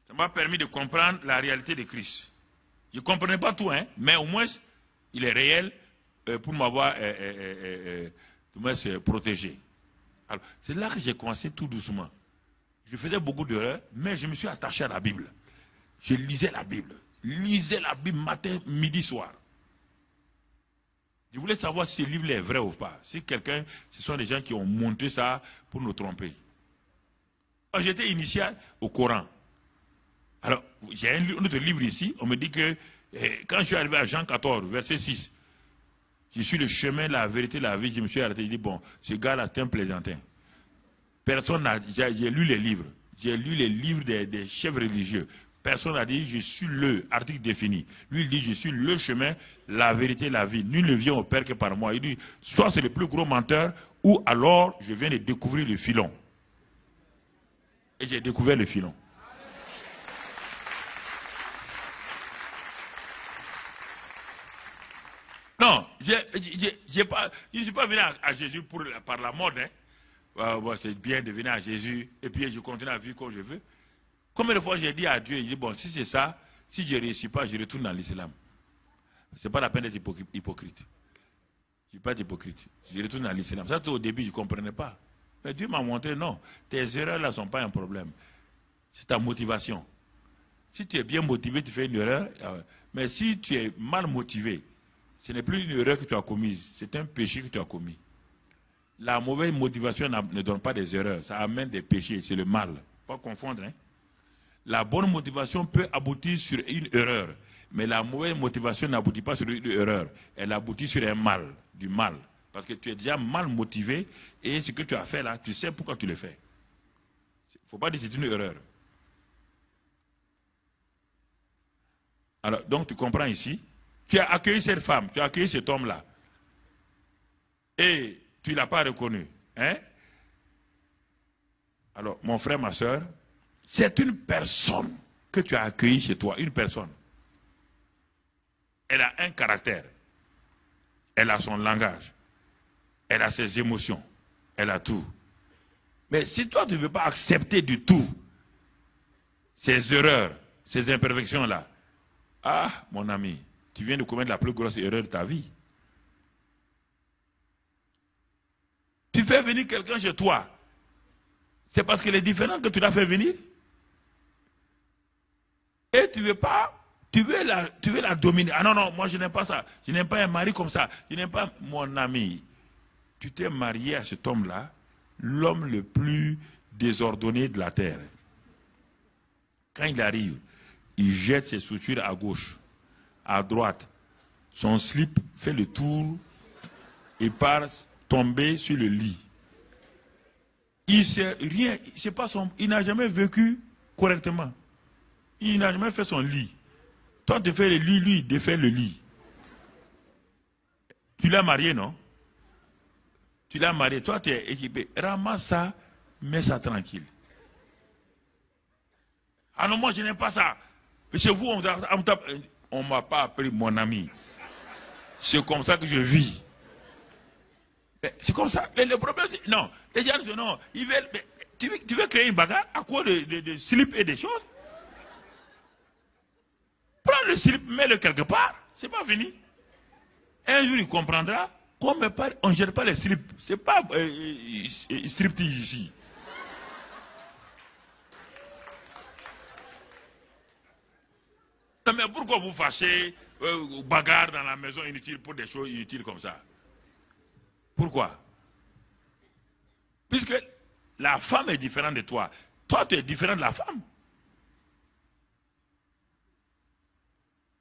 Ça m'a permis de comprendre la réalité de Christ. Je ne comprenais pas tout, hein, mais au moins, il est réel pour m'avoir protégé. C'est là que j'ai commencé tout doucement. Je faisais beaucoup d'erreurs, mais je me suis attaché à la Bible. Je lisais la Bible. Lisais la Bible matin, midi, soir. Je voulais savoir si ce livre est vrai ou pas. Si quelqu'un, ce sont des gens qui ont monté ça pour nous tromper. J'étais initié au Coran. Alors, j'ai un autre livre ici. On me dit que quand je suis arrivé à Jean 14, verset 6, je suis le chemin, la vérité, la vie. Je me suis arrêté. Je dis, bon, ce gars-là, c'est un plaisantin. Personne n'a. J'ai lu les livres. J'ai lu les livres des chefs religieux. Personne n'a dit, je suis le, article défini. Lui, il dit, je suis le chemin, la vérité, la vie. Nul ne vient au Père que par moi. Il dit, soit c'est le plus gros menteur, ou alors je viens de découvrir le filon. Et j'ai découvert le filon. Non, je ne suis pas venu à Jésus par la mode. Hein. C'est bien de venir à Jésus et puis je continue à vivre comme je veux. Combien de fois j'ai dit à Dieu, il dit, bon, si c'est ça, si je ne réussis pas, je retourne dans l'islam. Ce n'est pas la peine d'être hypocrite. Je ne suis pas hypocrite. Je retourne dans l'islam. Ça, au début, je ne comprenais pas. Mais Dieu m'a montré, non, tes erreurs là ne sont pas un problème. C'est ta motivation. Si tu es bien motivé, tu fais une erreur. Mais si tu es mal motivé, ce n'est plus une erreur que tu as commise, c'est un péché que tu as commis. La mauvaise motivation ne donne pas des erreurs, ça amène des péchés, c'est le mal. Pas confondre. Hein? La bonne motivation peut aboutir sur une erreur, mais la mauvaise motivation n'aboutit pas sur une erreur, elle aboutit sur un mal, du mal. Parce que tu es déjà mal motivé et ce que tu as fait là, tu sais pourquoi tu le fais. Il ne faut pas dire que c'est une erreur. Alors, donc tu comprends ici. Tu as accueilli cette femme, tu as accueilli cet homme-là. Et tu ne l'as pas reconnu. Hein? Alors, mon frère, ma soeur, c'est une personne que tu as accueillie chez toi, une personne. Elle a un caractère. Elle a son langage. Elle a ses émotions. Elle a tout. Mais si toi, tu ne veux pas accepter du tout ces erreurs, ces imperfections-là, ah, mon ami, tu viens de commettre la plus grosse erreur de ta vie. Tu fais venir quelqu'un chez toi. C'est parce qu'elle est différente que tu l'as fait venir. Et tu veux pas, tu veux la dominer. Ah non, non, moi je n'aime pas ça. Je n'aime pas un mari comme ça. Je n'aime pas mon ami. Tu t'es marié à cet homme-là, l'homme le plus désordonné de la terre. Quand il arrive, il jette ses chaussures à gauche, à droite. Son slip fait le tour et part tomber sur le lit. Il sait rien, c'est pas il n'a jamais vécu correctement. Il n'a jamais fait son lit. Toi, tu fais le lit, lui, il défait le lit. Tu l'as marié, non? Tu l'as marié, toi, tu es équipé. Ramasse ça, mets ça tranquille. Ah non, moi, je n'aime pas ça. Chez vous, on ne m'a pas appris mon ami. C'est comme ça que je vis. C'est comme ça. Le problème, c'est... Non, les gens disent non. Tu veux créer une bagarre à cause de slip et des choses? Prends le slip, mets-le quelque part. C'est pas fini. Un jour, il comprendra qu'on ne jette pas les slips. C'est pas striptease ici. Non, mais pourquoi vous fâchez, bagarre dans la maison inutile pour des choses inutiles comme ça? Pourquoi? Puisque la femme est différente de toi. Toi, tu es différent de la femme.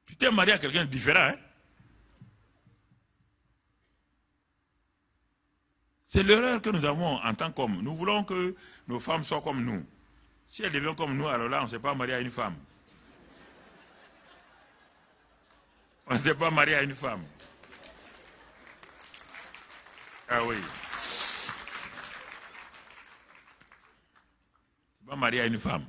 Tu t'es marié à quelqu'un de différent, hein? C'est l'erreur que nous avons en tant qu'hommes. Nous voulons que nos femmes soient comme nous. Si elles deviennent comme nous, alors là, on ne s'est pas marié à une femme. On ne s'est pas marié à une femme. Ah oui. vas marier à une femme.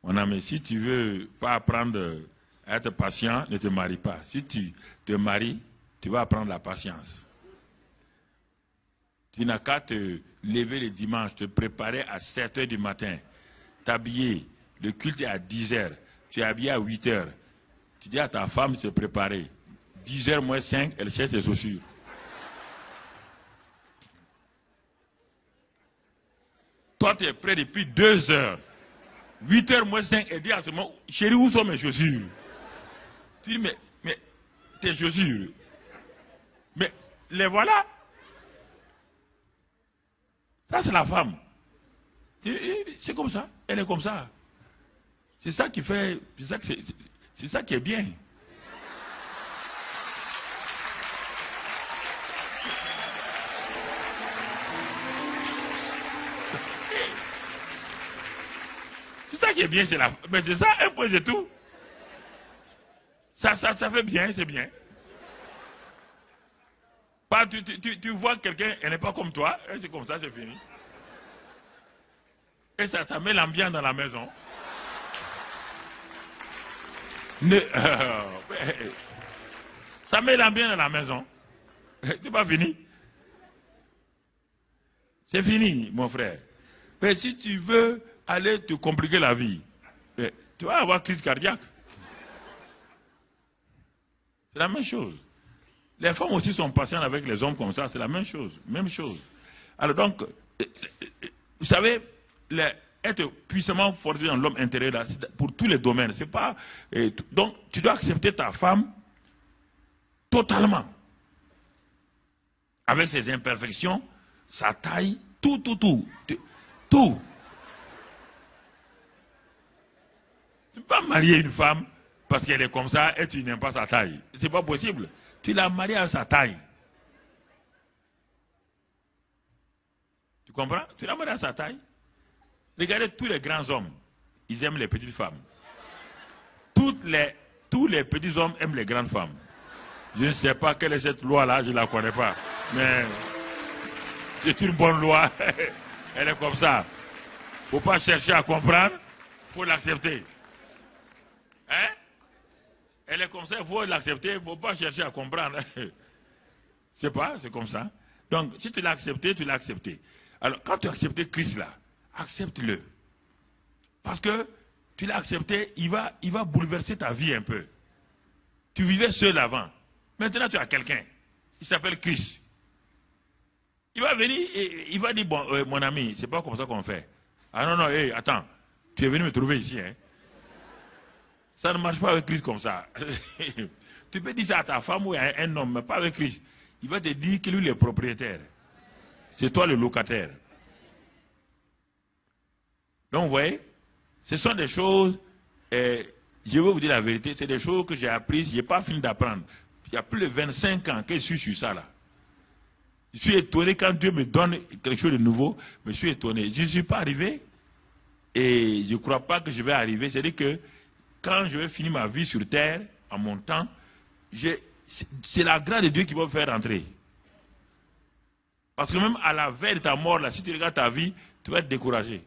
Mon ami, si tu ne veux pas apprendre à être patient, ne te marie pas. Si tu te maries, tu vas apprendre la patience. Tu n'as qu'à te lever le dimanche, te préparer à 7 h du matin, t'habiller. Le culte est à 10 h. Tu es habillé à 8 h. Tu dis à ta femme de se préparer. 10 h moins 5, elle cherche ses chaussures. Toi, tu es prêt depuis 2 h. 8 h moins 5, elle dit à ce moment, chérie, où sont mes chaussures? Tu dis, mais tes chaussures, mais les voilà. Ça, c'est la femme. C'est comme ça, elle est comme ça. C'est ça qui fait, c'est ça qui est bien. C'est ça qui est bien, c'est la... Mais c'est ça, un peu de tout. Ça fait bien, c'est bien. Pas, tu vois quelqu'un, elle n'est pas comme toi, c'est comme ça, c'est fini. Et ça met l'ambiance dans la maison. Ça met l'ambiance dans la maison. C'est pas fini. C'est fini, mon frère. Mais si tu veux aller te compliquer la vie, tu vas avoir crise cardiaque. C'est la même chose. Les femmes aussi sont patientes avec les hommes comme ça, c'est la même chose. Même chose. Alors donc, vous savez, être puissamment forgé dans l'homme intérieur, là, pour tous les domaines, c'est pas... donc, tu dois accepter ta femme totalement. Avec ses imperfections, sa taille, tout. Tu ne peux pas marier une femme parce qu'elle est comme ça et tu n'aimes pas sa taille. C'est pas possible. Tu l'as mariée à sa taille. Tu comprends? Tu l'as mariée à sa taille. Regardez tous les grands hommes, ils aiment les petites femmes. Tous les petits hommes aiment les grandes femmes. Je ne sais pas quelle est cette loi-là, je ne la connais pas. Mais c'est une bonne loi. Elle est comme ça. Il ne faut pas chercher à comprendre, il faut l'accepter. Hein? Elle est comme ça, il faut l'accepter, il ne faut pas chercher à comprendre. C'est pas, c'est comme ça. Donc, si tu l'as accepté, tu l'as accepté. Alors, quand tu as accepté Christ là, accepte-le. Parce que tu l'as accepté, il va bouleverser ta vie un peu. Tu vivais seul avant. Maintenant, tu as quelqu'un. Il s'appelle Christ. Il va venir et il va dire, bon, mon ami, c'est pas comme ça qu'on fait. Ah non, hey, attends, tu es venu me trouver ici, hein. Ça ne marche pas avec Christ comme ça. Tu peux dire ça à ta femme ou à un homme, mais pas avec Christ. Il va te dire que lui, il est propriétaire. C'est toi le locataire. Donc, vous voyez, ce sont des choses, je vais vous dire la vérité, c'est des choses que j'ai apprises, je n'ai pas fini d'apprendre. Il y a plus de 25 ans que je suis sur ça là. Je suis étonné quand Dieu me donne quelque chose de nouveau, mais je suis étonné. Je ne suis pas arrivé et je ne crois pas que je vais arriver. C'est-à-dire que quand je vais finir ma vie sur terre, en mon temps, c'est la grâce de Dieu qui va me faire rentrer. Parce que même à la veille de ta mort, là, si tu regardes ta vie, tu vas être découragé.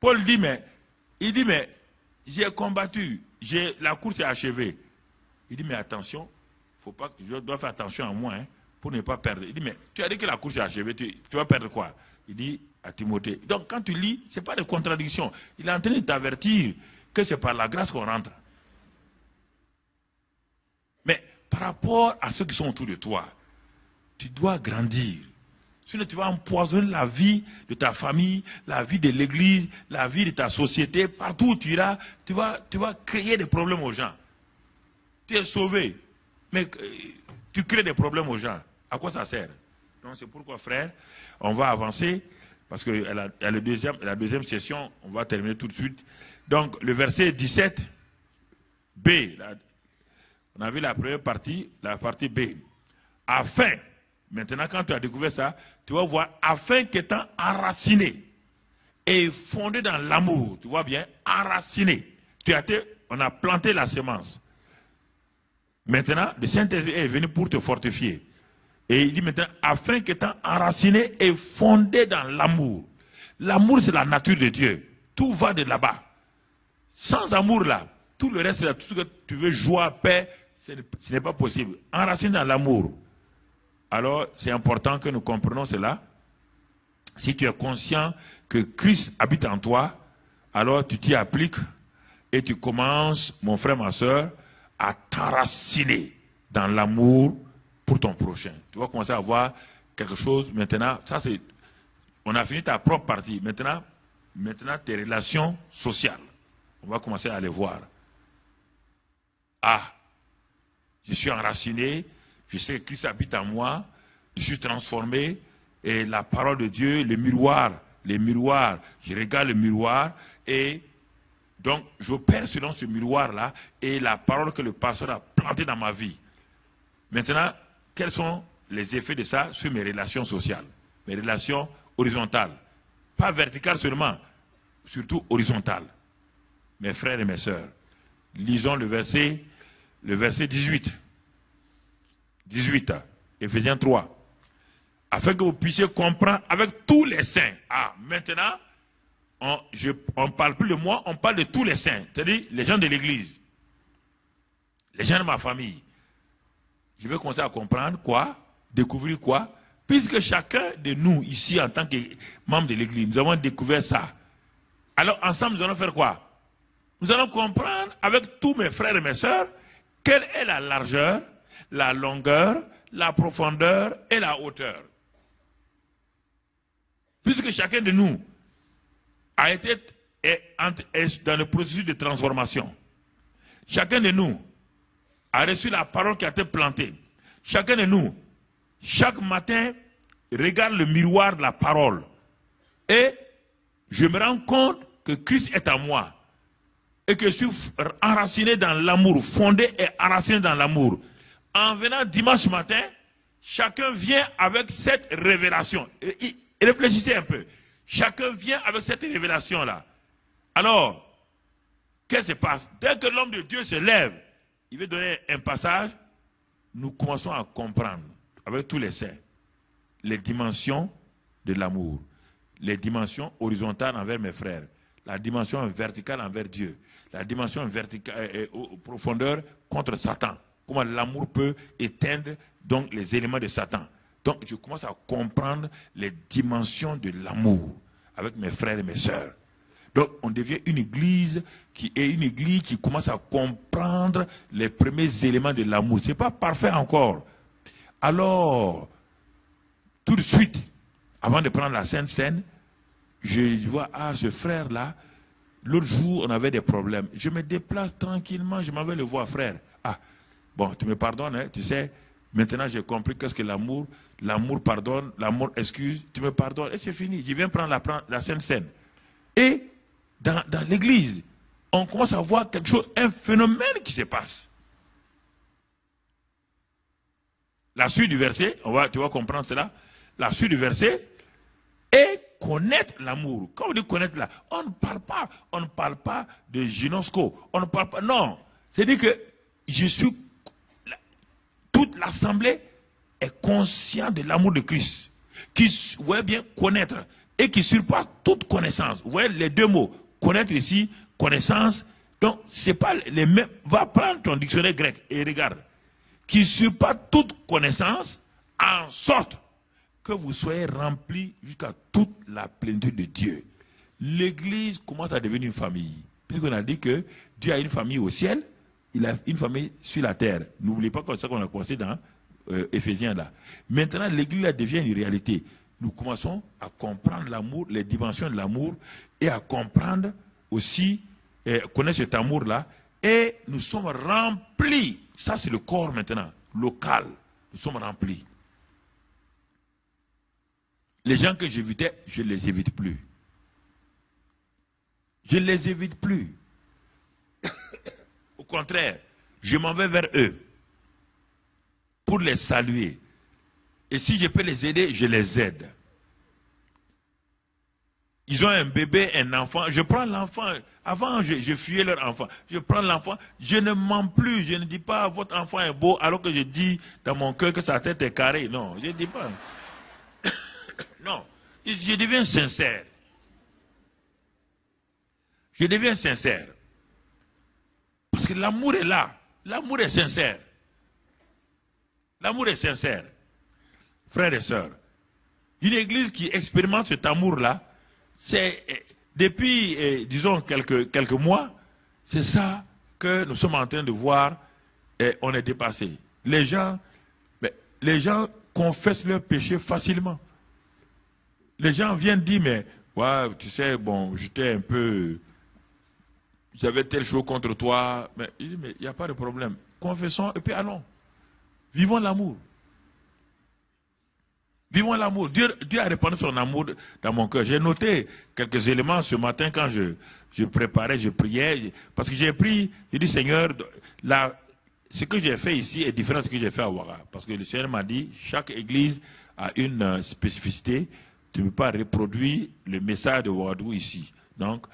Paul dit, mais j'ai combattu, la course est achevée. Il dit, mais attention, je dois faire attention à moi, hein, pour ne pas perdre. Il dit, mais tu as dit que la course est achevée, tu vas perdre quoi? Il dit à Timothée. Donc quand tu lis, ce n'est pas de contradiction. Il est en train de t'avertir que c'est par la grâce qu'on rentre. Mais par rapport à ceux qui sont autour de toi, tu dois grandir. Sinon, tu vas empoisonner la vie de ta famille, la vie de l'église, la vie de ta société. Partout où tu iras, tu vas créer des problèmes aux gens. Tu es sauvé, mais tu crées des problèmes aux gens. À quoi ça sert? Donc c'est pourquoi, frère, on va avancer, parce que la deuxième session, on va terminer tout de suite. Donc, le verset 17, B, on a vu la première partie, la partie B. Afin, maintenant quand tu as découvert ça, tu vas voir, afin qu'étant enraciné et fondé dans l'amour, tu vois bien, enraciné. On a planté la semence. Maintenant, le Saint-Esprit est venu pour te fortifier. Et il dit maintenant, afin qu'étant enraciné et fondé dans l'amour, L'amour, c'est la nature de Dieu. Tout va de là-bas. Sans amour, là, tout le reste, là, tout ce que tu veux, joie, paix, ce n'est pas possible. Enraciné dans l'amour. Alors, c'est important que nous comprenions cela. Si tu es conscient que Christ habite en toi, alors tu t'y appliques et tu commences, mon frère, ma soeur, à t'enraciner dans l'amour pour ton prochain. Tu vas commencer à voir quelque chose maintenant. Ça, c'est, on a fini ta propre partie. Maintenant, tes relations sociales. On va commencer à les voir. Ah, je suis enraciné, je sais que Christ habite en moi, je suis transformé, et la parole de Dieu, les miroirs, je regarde le miroir, et donc j'opère selon ce miroir-là, et la parole que le pasteur a plantée dans ma vie. Maintenant, quels sont les effets de ça sur mes relations sociales, mes relations horizontales, pas verticales seulement, surtout horizontales. Mes frères et mes sœurs, lisons le verset 18. 18, Éphésiens 3. Afin que vous puissiez comprendre avec tous les saints. Ah, maintenant, on ne parle plus de moi, on parle de tous les saints. C'est-à-dire les gens de l'église, les gens de ma famille. Je vais commencer à comprendre quoi, découvrir quoi, puisque chacun de nous, ici, en tant que membre de l'église, nous avons découvert ça. Alors, ensemble, nous allons faire quoi? Nous allons comprendre avec tous mes frères et mes sœurs quelle est la largeur, la longueur, la profondeur et la hauteur. Puisque chacun de nous est dans le processus de transformation. Chacun de nous a reçu la parole qui a été plantée. Chacun de nous, chaque matin, regarde le miroir de la parole. Et je me rends compte que Christ est en moi. Et que je suis enraciné dans l'amour, fondé et enraciné dans l'amour. En venant dimanche matin, chacun vient avec cette révélation. Et réfléchissez un peu. Chacun vient avec cette révélation-là. Alors, qu'est-ce qui se passe? Dès que l'homme de Dieu se lève, il veut donner un passage, nous commençons à comprendre, avec tous les saints, les dimensions de l'amour. Les dimensions horizontales envers mes frères. La dimension verticale envers Dieu. La dimension verticale profondeur contre Satan. Comment l'amour peut éteindre donc les éléments de Satan. Donc je commence à comprendre les dimensions de l'amour avec mes frères et mes sœurs. Donc on devient une église qui commence à comprendre les premiers éléments de l'amour. Ce n'est pas parfait encore. Alors, tout de suite, avant de prendre la Sainte Seine, je vois, ah, ce frère-là, l'autre jour, on avait des problèmes. Je me déplace tranquillement, je m'en vais le voir, frère. Ah, bon, tu me pardonnes, hein, tu sais, maintenant j'ai compris qu'est-ce que l'amour. L'amour pardonne, l'amour excuse, tu me pardonnes, et c'est fini. Je viens prendre la Sainte Seine. Et dans l'église, on commence à voir quelque chose, un phénomène qui se passe. La suite du verset, tu vas comprendre cela. La suite du verset, et connaître l'amour. Quand on dit connaître là, on ne parle pas de gynosco. On ne parle pas, non. C'est-à-dire que toute l'assemblée est consciente de l'amour de Christ, qui veut bien connaître et qui surpasse toute connaissance. Vous voyez les deux mots, connaître ici, connaissance. Donc, c'est pas les mêmes. Va prendre ton dictionnaire grec et regarde. Qui surpasse toute connaissance en sorte que vous soyez remplis jusqu'à toute la plénitude de Dieu. L'église commence à devenir une famille. Puisqu'on a dit que Dieu a une famille au ciel, il a une famille sur la terre. N'oubliez pas comme ça qu'on a commencé dans Éphésiens là. Maintenant, l'église devient une réalité. Nous commençons à comprendre l'amour, les dimensions de l'amour, et à comprendre aussi, connaître cet amour-là, et nous sommes remplis. Ça, c'est le corps maintenant, local. Nous sommes remplis. Les gens que j'évitais, je ne les évite plus. Je ne les évite plus. Au contraire, je m'en vais vers eux pour les saluer. Et si je peux les aider, je les aide. Ils ont un bébé, un enfant. Je prends l'enfant. Avant, je fuyais leur enfant. Je prends l'enfant. Je ne mens plus. Je ne dis pas votre enfant est beau alors que je dis dans mon cœur que sa tête est carrée. Non, je ne dis pas. Non. Je deviens sincère. Je deviens sincère. Parce que l'amour est là. L'amour est sincère. L'amour est sincère. Frères et sœurs, une église qui expérimente cet amour-là, c'est depuis, disons, quelques mois, c'est ça que nous sommes en train de voir et on est dépassé. Les gens confessent leurs péchés facilement. Les gens viennent dire, mais, ouais, tu sais, bon, j'avais telle chose contre toi, mais il n'y a pas de problème. Confessons et puis allons. Vivons l'amour. Vivons l'amour. Dieu a répandu son amour dans mon cœur. J'ai noté quelques éléments ce matin quand je préparais, je priais. Parce que j'ai dit, Seigneur, ce que j'ai fait ici est différent de ce que j'ai fait à Ouaga. Parce que le Seigneur m'a dit, chaque église a une spécificité. Tu ne peux pas reproduire le message de Ouagadou ici. Donc,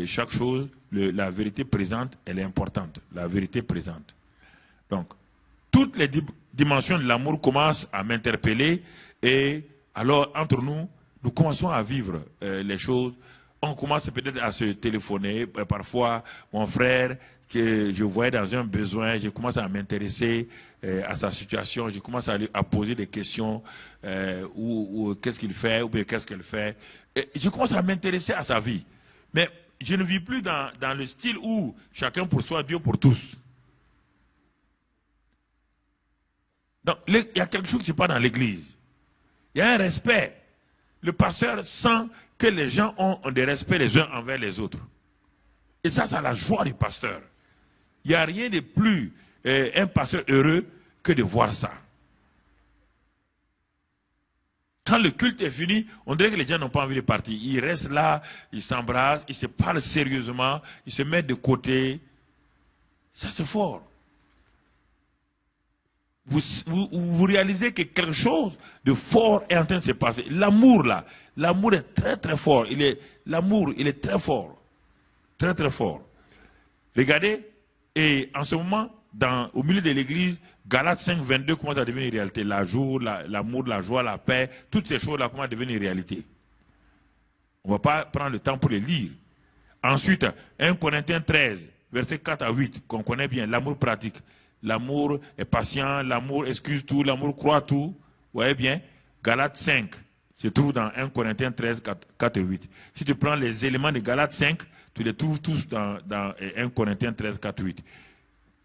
chaque chose, la vérité présente, elle est importante. La vérité présente. Donc, toutes les dimensions de l'amour commencent à m'interpeller. Et alors, entre nous, nous commençons à vivre les choses. On commence peut-être à se téléphoner. Parfois, mon frère, que je voyais dans un besoin, je commence à m'intéresser à sa situation. Je commence à poser des questions. Ou qu'est-ce qu'il fait, ou bien qu'est-ce qu'elle fait. Et je commence à m'intéresser à sa vie. Mais je ne vis plus dans le style où chacun pour soi, Dieu pour tous. Donc, il y a quelque chose qui se passe dans l'église. Il y a un respect. Le pasteur sent que les gens ont des respects les uns envers les autres. Et ça, c'est la joie du pasteur. Il n'y a rien de plus un pasteur heureux que de voir ça. Quand le culte est fini, on dirait que les gens n'ont pas envie de partir. Ils restent là, ils s'embrassent, ils se parlent sérieusement, ils se mettent de côté. Ça, c'est fort. Vous réalisez que quelque chose de fort est en train de se passer. L'amour, là, l'amour est très, très fort. L'amour, il est très fort. Très, très fort. Regardez, et en ce moment, au milieu de l'église, Galates 5, 22 commence à devenir une réalité. L'amour, la joie, la paix, toutes ces choses-là commencent à devenir une réalité. On ne va pas prendre le temps pour les lire. Ensuite, 1 Corinthiens 13, versets 4 à 8, qu'on connaît bien, l'amour pratique. L'amour est patient, l'amour excuse tout, l'amour croit tout. Vous voyez bien, Galates 5 se trouve dans 1 Corinthiens 13, 4 et 8. Si tu prends les éléments de Galates 5, tu les trouves tous dans 1 Corinthiens 13, 4 et 8.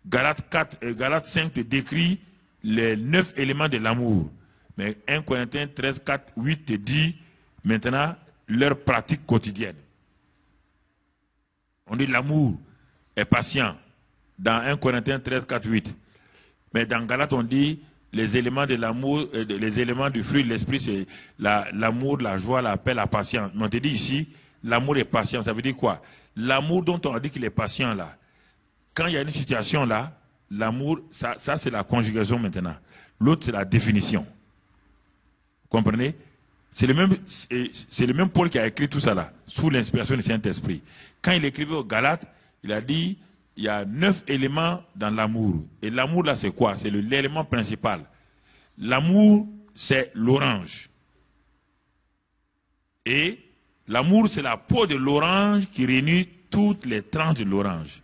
Galates 5 te décrit les 9 éléments de l'amour. Mais 1 Corinthiens 13, 4, 8 te dit maintenant leur pratique quotidienne. On dit l'amour est patient. Dans 1 Corinthiens 13, 4, 8. Mais dans Galates, on dit les éléments de l'amour, les éléments du fruit de l'esprit, c'est l'amour, la joie, la paix, la patience. Mais on te dit ici, l'amour est patient. Ça veut dire quoi? L'amour dont on a dit qu'il est patient là. Quand il y a une situation là, l'amour, ça c'est la conjugaison maintenant. L'autre, c'est la définition. Vous comprenez? C'est le même Paul qui a écrit tout ça là, sous l'inspiration du Saint-Esprit. Quand il écrivait aux Galates, il a dit, il y a 9 éléments dans l'amour. Et l'amour, là, c'est quoi? C'est l'élément principal. L'amour, c'est l'orange. Et l'amour, c'est la peau de l'orange qui réunit toutes les tranches de l'orange.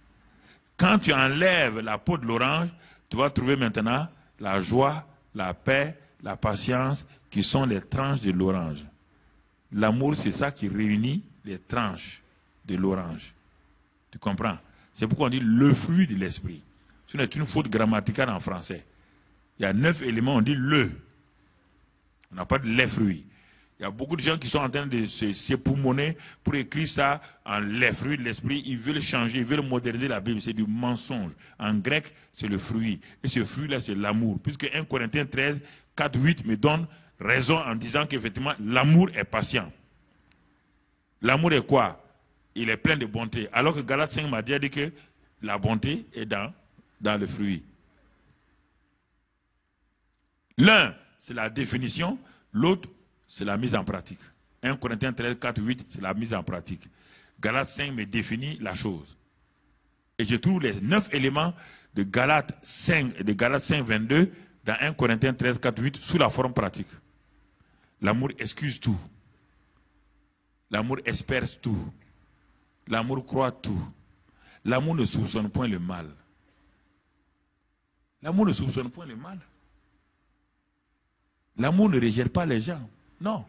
Quand tu enlèves la peau de l'orange, tu vas trouver maintenant la joie, la paix, la patience, qui sont les tranches de l'orange. L'amour, c'est ça qui réunit les tranches de l'orange. Tu comprends? C'est pourquoi on dit le fruit de l'esprit. Ce n'est une faute grammaticale en français. Il y a 9 éléments, on dit le. On n'a pas de les fruits. Il y a beaucoup de gens qui sont en train de s'époumoner pour écrire ça en les fruits de l'esprit. Ils veulent changer, ils veulent moderniser la Bible. C'est du mensonge. En grec, c'est le fruit. Et ce fruit-là, c'est l'amour. Puisque 1 Corinthiens 13, 4, 8 me donne raison en disant qu'effectivement, l'amour est patient. L'amour est quoi? Il est plein de bonté. Alors que Galates 5 m'a dit que la bonté est dans le fruit. L'un, c'est la définition. L'autre, c'est la mise en pratique. 1 Corinthiens 13, 4, 8, c'est la mise en pratique. Galates 5 me définit la chose. Et je trouve les 9 éléments de Galates 5, 22 dans 1 Corinthiens 13, 4, 8 sous la forme pratique. L'amour excuse tout. L'amour espère tout. L'amour croit tout. L'amour ne soupçonne point le mal. L'amour ne soupçonne point le mal. L'amour ne rejette pas les gens. Non.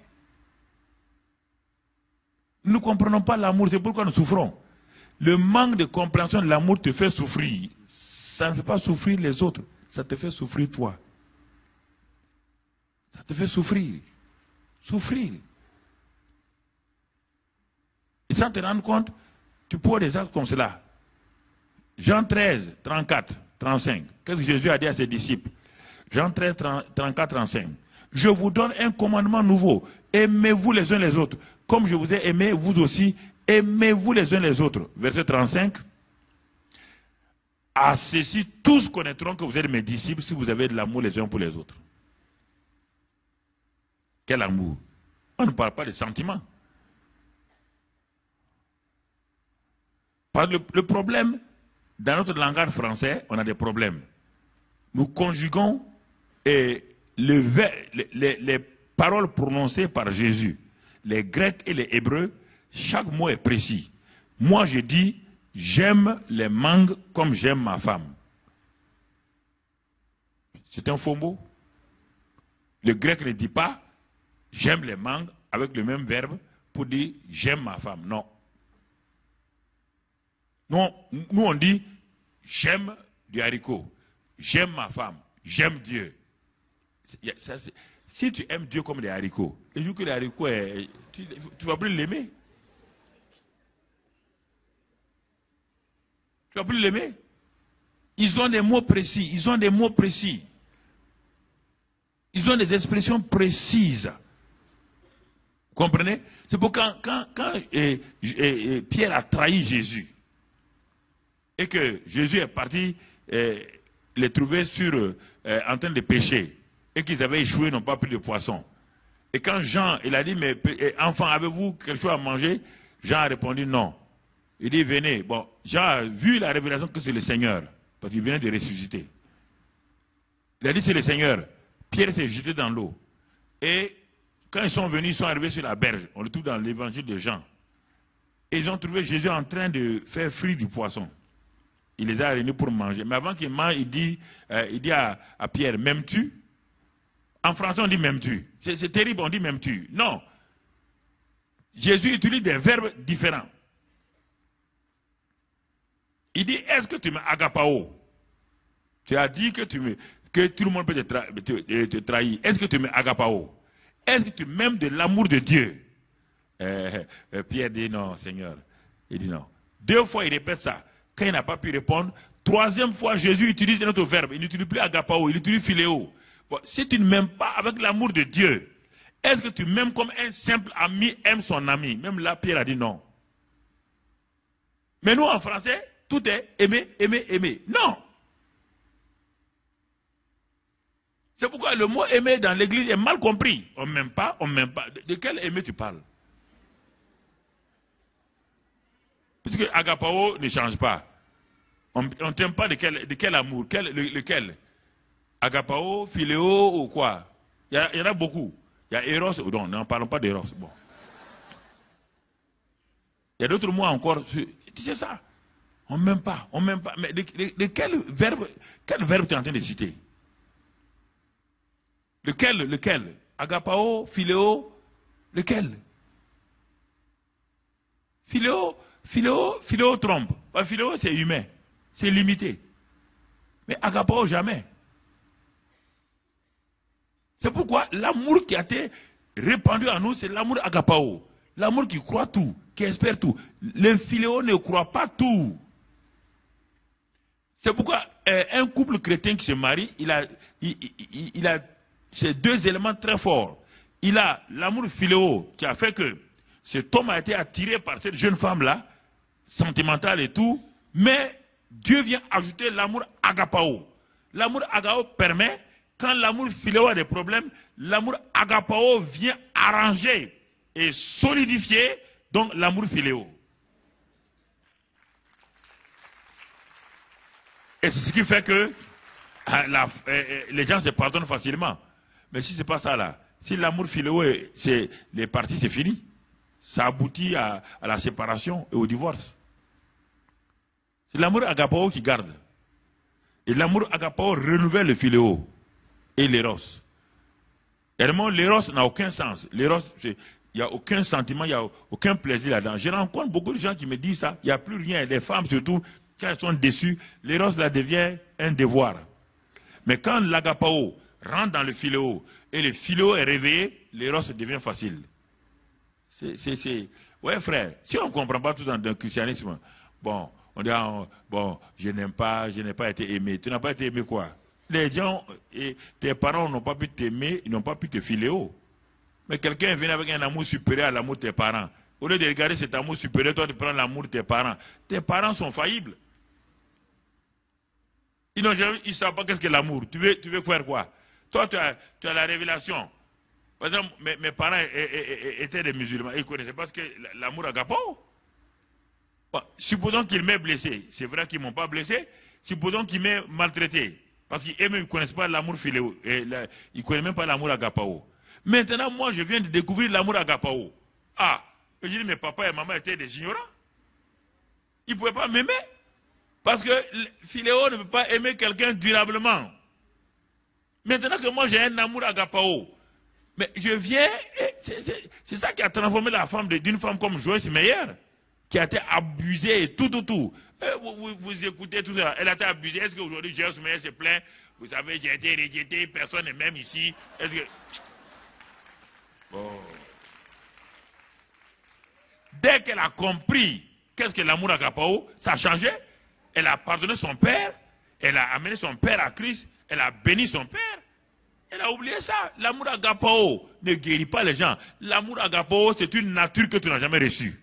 Nous ne comprenons pas l'amour, c'est pourquoi nous souffrons. Le manque de compréhension de l'amour te fait souffrir. Ça ne fait pas souffrir les autres, ça te fait souffrir toi. Ça te fait souffrir. Souffrir. Et sans te rendre compte, tu poses des actes comme cela. Jean 13, 34, 35. Qu'est-ce que Jésus a dit à ses disciples? Jean 13, 34, 35. Je vous donne un commandement nouveau. Aimez-vous les uns les autres. Comme je vous ai aimé, vous aussi, aimez-vous les uns les autres. Verset 35. À ceci, tous connaîtront que vous êtes mes disciples si vous avez de l'amour les uns pour les autres. Quel amour? On ne parle pas de sentiments. Le problème, dans notre langage français, on a des problèmes. Nous conjuguons les paroles prononcées par Jésus. Les Grecs et les Hébreux, chaque mot est précis. Moi, je dis, j'aime les mangues comme j'aime ma femme. C'est un faux mot. Le grec ne dit pas, j'aime les mangues avec le même verbe pour dire, j'aime ma femme. Non. Nous, on dit, j'aime du haricot, j'aime ma femme, j'aime Dieu. Si tu aimes Dieu comme des haricots, le jour que les haricots, tu ne vas plus l'aimer. Tu ne vas plus l'aimer. Ils ont des mots précis, ils ont des mots précis. Ils ont des expressions précises. Vous comprenez? C'est pourquoi quand Pierre a trahi Jésus, et que Jésus est parti les trouver en train de pêcher, et qu'ils avaient échoué, n'ont pas pris de poisson. Et quand Jean, il a dit, mais enfant, avez-vous quelque chose à manger? Jean a répondu non. Il dit, venez. Bon, Jean a vu la révélation que c'est le Seigneur, parce qu'il venait de ressusciter. Il a dit, c'est le Seigneur. Pierre s'est jeté dans l'eau. Et quand ils sont venus, ils sont arrivés sur la berge. On le trouve dans l'évangile de Jean. Et ils ont trouvé Jésus en train de faire frire du poisson. Il les a réunis pour manger. Mais avant qu'il mange, il dit à Pierre, m'aimes-tu? En français, on dit m'aimes-tu. C'est terrible, on dit m'aimes-tu. Non. Jésus utilise des verbes différents. Il dit, est-ce que tu m'aimes agapao? Tu as dit que tout le monde peut te trahir. Est-ce que tu m'aimes agapao? Est-ce que tu m'aimes de l'amour de Dieu? Pierre dit non, Seigneur. Il dit non. 2 fois, il répète ça. Quand il n'a pas pu répondre, 3e fois, Jésus utilise un autre verbe. Il n'utilise plus agapao, il utilise philéo. Bon, si tu ne m'aimes pas avec l'amour de Dieu, est-ce que tu m'aimes comme un simple ami aime son ami? Même là, Pierre a dit non. Mais nous, en français, tout est aimer, aimer, aimer. Non. C'est pourquoi le mot aimer dans l'église est mal compris. On ne m'aime pas, on ne m'aime pas. De quel aimer tu parles? Puisque agapao ne change pas. On ne t'aime pas de quel amour? Lequel? Agapao, philéo ou quoi? Il y en a beaucoup. Il y a eros, non, n'en parlons pas d'eros. Bon. Il y a d'autres mots encore. Tu sais ça? On ne m'aime pas, on ne m'aime pas. Mais de quel verbe tu es en train de citer? Lequel? Agapao, philéo, lequel? Philéo trompe. Philéo, c'est humain. C'est limité. Mais agapao, jamais. C'est pourquoi l'amour qui a été répandu en nous, c'est l'amour agapao. L'amour qui croit tout, qui espère tout. Le philéo ne croit pas tout. C'est pourquoi un couple chrétien qui se marie, il a ces 2 éléments très forts. Il a l'amour philéo qui a fait que cet homme a été attiré par cette jeune femme-là, sentimentale et tout, mais Dieu vient ajouter l'amour agapao. L'amour agapao permet, quand l'amour philéo a des problèmes, l'amour agapao vient arranger et solidifier donc l'amour philéo. Et c'est ce qui fait que les gens se pardonnent facilement. Mais si ce n'est pas ça là, si l'amour philéo, les parties, c'est fini. ça aboutit à la séparation et au divorce. C'est l'amour agapao qui garde. Et l'amour agapao renouvelle le philéo et l'éros. Réellement, l'éros n'a aucun sens. L'éros, il n'y a aucun sentiment, il n'y a aucun plaisir là-dedans. Je rencontre beaucoup de gens qui me disent ça. Il n'y a plus rien. Les femmes, surtout, quand elles sont déçues, l'éros là devient un devoir. Mais quand l'agapao rentre dans le philéo et le philéo est réveillé, l'éros devient facile. Ouais, frère, si on ne comprend pas tout dans le christianisme, bon, on dit, bon, je n'ai pas été aimé. Tu n'as pas été aimé quoi? Les gens, et tes parents n'ont pas pu t'aimer, ils n'ont pas pu te philéo. Mais quelqu'un vient avec un amour supérieur à l'amour de tes parents. Au lieu de regarder cet amour supérieur, toi tu prends l'amour de tes parents. Tes parents sont faillibles. Ils ne savent pas qu'est-ce que l'amour. Tu veux faire quoi? Toi, tu as la révélation. Par exemple, mes parents étaient des musulmans. Ils ne connaissaient pas ce que l'amour agapao. Bon, supposons qu'ils m'aient blessé. C'est vrai qu'ils ne m'ont pas blessé. Supposons qu'ils m'aient maltraité. Parce qu'ils ne connaissent pas l'amour philéo. Ils ne connaissent même pas l'amour agapao. Maintenant, moi, je viens de découvrir l'amour agapao. Ah, je dis, mes papas et maman étaient des ignorants. Ils ne pouvaient pas m'aimer. Parce que le philéo ne peut pas aimer quelqu'un durablement. Maintenant que moi, j'ai un amour agapao, mais je viens, c'est ça qui a transformé la femme d'une femme comme Joyce Meyer, qui a été abusée et tout. Vous écoutez tout ça, elle a été abusée. Est-ce qu'aujourd'hui, Joyce Meyer se plaint? Vous savez, j'ai été rejeté, personne n'est même ici. Est-ce que... Bon. Dès qu'elle a compris qu'est-ce que l'amour agapao, ça a changé. Elle a pardonné son père, elle a amené son père à Christ, elle a béni son père. Elle a oublié ça. L'amour agapao ne guérit pas les gens. L'amour agapao, c'est une nature que tu n'as jamais reçue.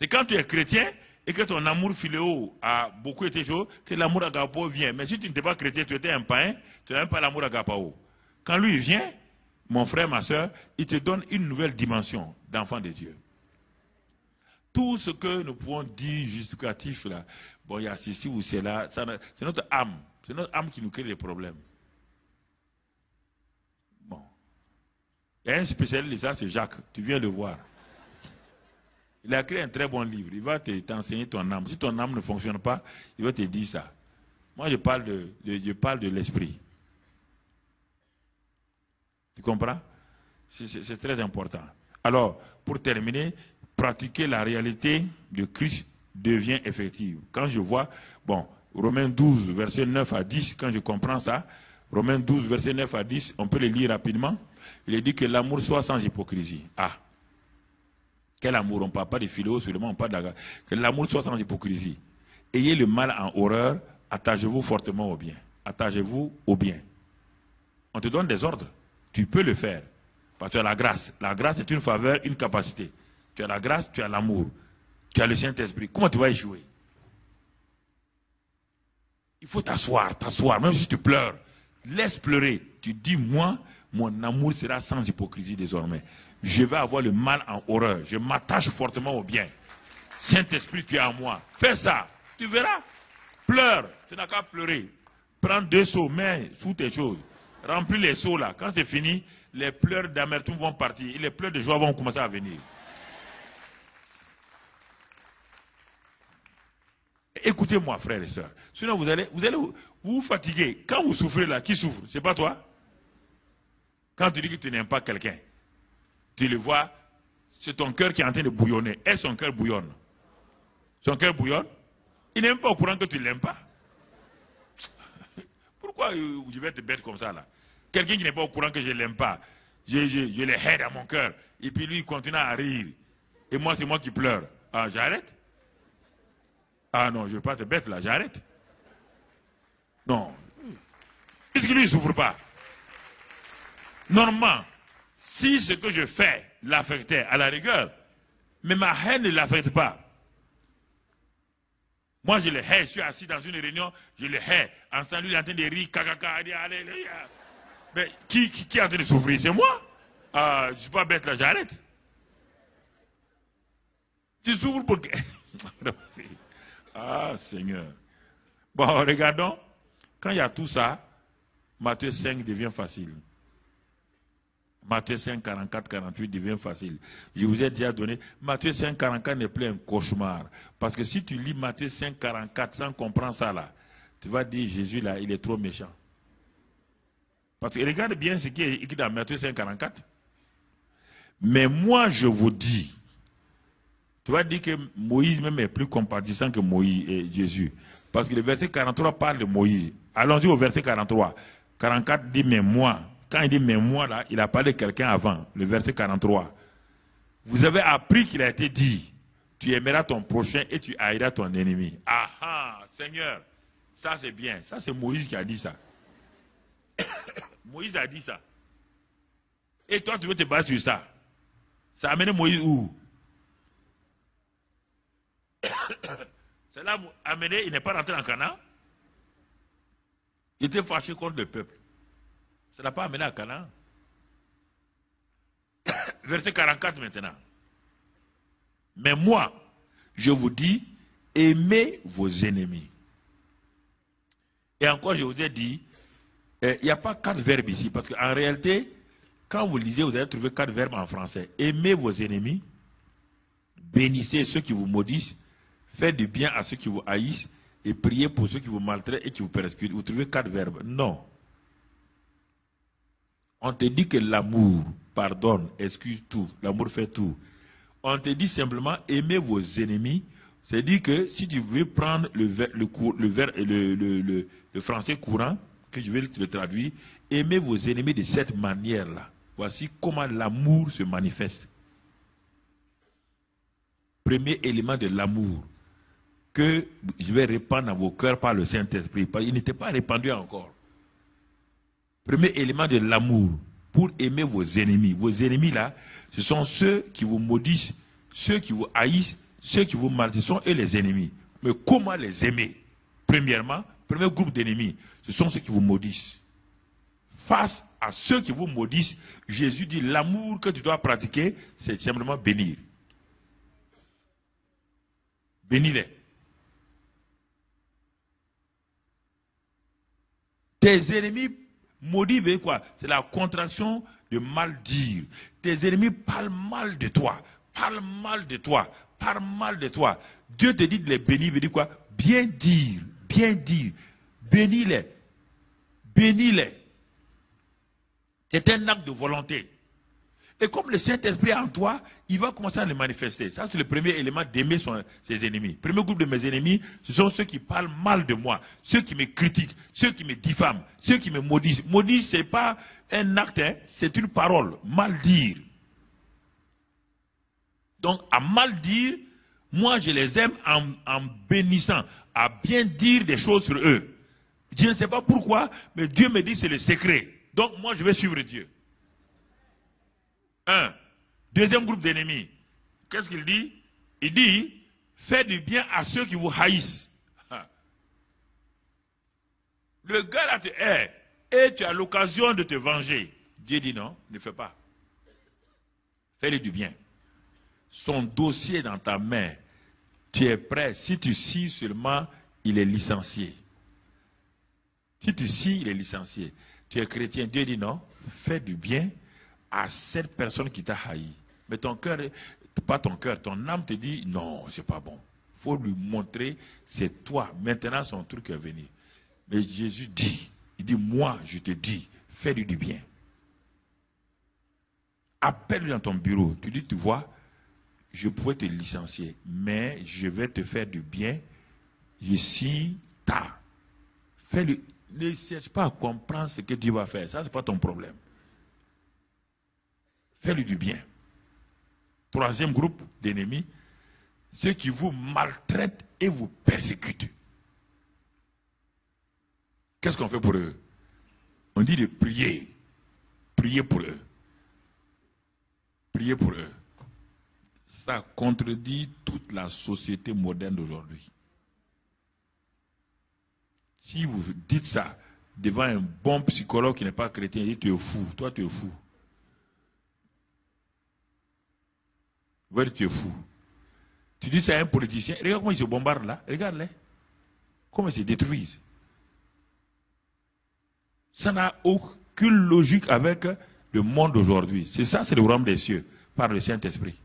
C'est quand tu es chrétien et que ton amour philéo a beaucoup été chaud, que l'amour agapao vient. Mais si tu n'étais pas chrétien, tu étais un païen, tu n'as même pas l'amour agapao. Quand lui vient, mon frère, ma soeur, il te donne une nouvelle dimension d'enfant de Dieu. Tout ce que nous pouvons dire justificatif là, bon, il y a ceci ou cela, c'est notre âme. C'est notre âme qui nous crée des problèmes. Bon. Il y a un spécialiste de ça, c'est Jacques. Tu viens le voir. Il a écrit un très bon livre. Il va t'enseigner ton âme. Si ton âme ne fonctionne pas, il va te dire ça. Moi, je parle de l'esprit. Tu comprends? C'est très important. Alors, pour terminer, pratiquer la réalité de Christ devient effective. Quand je vois, bon, Romains 12, verset 9 à 10, quand je comprends ça, Romains 12, verset 9 à 10, on peut le lire rapidement. Il est dit que l'amour soit sans hypocrisie. Ah, quel amour? On ne parle pas de philéo, seulement on parle de... Que l'amour soit sans hypocrisie. Ayez le mal en horreur, attachez-vous fortement au bien. Attachez-vous au bien. On te donne des ordres. Tu peux le faire. Parce que tu as la grâce. La grâce est une faveur, une capacité. Tu as la grâce, tu as l'amour. Tu as le Saint-Esprit. Comment tu vas échouer? Il faut t'asseoir, même si tu pleures. Laisse pleurer. Tu dis, moi, mon amour sera sans hypocrisie désormais. Je vais avoir le mal en horreur. Je m'attache fortement au bien. Saint-Esprit, tu es en moi. Fais ça. Tu verras. Pleure. Tu n'as qu'à pleurer. Prends 2 seaux, mets sous tes choses. Remplis les seaux là. Quand c'est fini, les pleurs d'amertume vont partir. Et les pleurs de joie vont commencer à venir. Écoutez-moi, frères et sœurs. Sinon, vous allez vous fatiguer. Quand vous souffrez là, qui souffre? C'est pas toi? Quand tu dis que tu n'aimes pas quelqu'un, tu le vois, c'est ton cœur qui est en train de bouillonner. Et son cœur bouillonne. Son cœur bouillonne. Il n'est même pas au courant que tu ne l'aimes pas. Pourquoi je vais te bête comme ça là? Quelqu'un qui n'est pas au courant que je ne l'aime pas, je le hais dans mon cœur. Et puis lui, il continue à rire. Et moi, c'est moi qui pleure. Ah, j'arrête? Ah non, je ne vais pas te bête là, j'arrête. Non. Puisque lui, il ne souffre pas. Normalement, si ce que je fais l'affectait à la rigueur, mais ma haine ne l'affecte pas. Moi, je le hais, je suis assis dans une réunion, je le hais. En ce temps, lui, il est en train de rire, cacaca, alléluia. Mais qui est en train de souffrir? C'est moi. Ah, je ne suis pas bête là, j'arrête. Tu souffres pour... Ah, Seigneur. Bon, regardons. Quand il y a tout ça, Matthieu 5 devient facile. Matthieu 5, 44, 48 devient facile. Je vous ai déjà donné. Matthieu 5, 44 n'est plus un cauchemar. Parce que si tu lis Matthieu 5, 44 sans comprendre ça là, tu vas dire Jésus là, il est trop méchant. Parce que regarde bien ce qui est écrit dans Matthieu 5, 44. Mais moi je vous dis, tu vas dire que Moïse même est plus compatissant que Moïse et Jésus. Parce que le verset 43 parle de Moïse. Allons-y au verset 43. 44 dit mais moi. Quand il dit mais moi là, il a parlé de quelqu'un avant. Le verset 43. Vous avez appris qu'il a été dit, tu aimeras ton prochain et tu haïras ton ennemi. Ah ah, Seigneur, ça c'est bien. Ça c'est Moïse qui a dit ça. Moïse a dit ça. Et toi tu veux te baser sur ça. Ça a amené Moïse où? Cela a amené, il n'est pas rentré en Canaan. Il était fâché contre le peuple. Ça n'a pas amené à Canaan. Verset 44 maintenant. Mais moi, je vous dis, aimez vos ennemis. Et encore, je vous ai dit, il n'y a pas 4 verbes ici, parce qu'en réalité, quand vous lisez, vous allez trouver 4 verbes en français. Aimez vos ennemis, bénissez ceux qui vous maudissent, faites du bien à ceux qui vous haïssent, et priez pour ceux qui vous maltraitent et qui vous persécutent. Vous trouvez 4 verbes. Non. On te dit que l'amour pardonne, excuse tout, l'amour fait tout. On te dit simplement aimez vos ennemis. C'est-à-dire que si tu veux prendre le français courant, que je vais le traduire, aimez vos ennemis de cette manière-là. Voici comment l'amour se manifeste. Premier élément de l'amour que je vais répandre dans vos cœurs par le Saint-Esprit. Il n'était pas répandu encore. Premier élément de l'amour, pour aimer vos ennemis. Vos ennemis là, ce sont ceux qui vous maudissent, ceux qui vous haïssent, ceux qui vous maltraitent, sont eux les ennemis. Mais comment les aimer? Premièrement, premier groupe d'ennemis, ce sont ceux qui vous maudissent. Face à ceux qui vous maudissent, Jésus dit l'amour que tu dois pratiquer, c'est simplement bénir. Bénis-les. Tes ennemis maudits, veut quoi? C'est la contraction de mal dire. Tes ennemis parlent mal de toi. Parlent mal de toi. Parlent mal de toi. Dieu te dit de les bénir, veut dire quoi? Bien dire. Bien dire. Bénis-les. Bénis-les. C'est un acte de volonté. Et comme le Saint-Esprit est en toi, il va commencer à le manifester. Ça, c'est le premier élément d'aimer ses ennemis. Le premier groupe de mes ennemis, ce sont ceux qui parlent mal de moi, ceux qui me critiquent, ceux qui me diffament, ceux qui me maudissent. Maudire, ce n'est pas un acte, hein, c'est une parole. Mal dire. Donc, à mal dire, moi, je les aime en bénissant, à bien dire des choses sur eux. Je ne sais pas pourquoi, mais Dieu me dit que c'est le secret. Donc, moi, je vais suivre Dieu. Deuxième groupe d'ennemis. Qu'est-ce qu'il dit? Il dit, faites du bien à ceux qui vous haïssent. Le gars là te hait et tu as l'occasion de te venger. Dieu dit non, ne fais pas. Fais-lui du bien. Son dossier est dans ta main. Tu es prêt. Si tu signes seulement, il est licencié. Si tu signes, il est licencié. Tu es chrétien. Dieu dit non, fais du bien à cette personne qui t'a haï. Mais ton cœur, pas ton cœur, ton âme te dit non, c'est pas bon. Il faut lui montrer, c'est toi. Maintenant, son truc est venu. Mais Jésus dit, il dit, moi, je te dis, fais-lui du bien. Appelle-lui dans ton bureau. Tu dis, tu vois, je pouvais te licencier, mais je vais te faire du bien. Je signe ta. Fais-lui. Ne cherche pas à comprendre ce que Dieu va faire. Ça, ce n'est pas ton problème. Fais-lui du bien. Troisième groupe d'ennemis, ceux qui vous maltraitent et vous persécutent. Qu'est-ce qu'on fait pour eux? On dit de prier. Prier pour eux. Prier pour eux. Ça contredit toute la société moderne d'aujourd'hui. Si vous dites ça devant un bon psychologue qui n'est pas chrétien, il dit tu es fou, toi tu es fou. Vous voyez, tu es fou. Tu dis ça à un politicien, regarde comment ils se bombardent là, regarde-les. Comment ils se détruisent. Ça n'a aucune logique avec Le monde d'aujourd'hui, c'est ça, c'est le royaume des cieux, par le Saint-Esprit.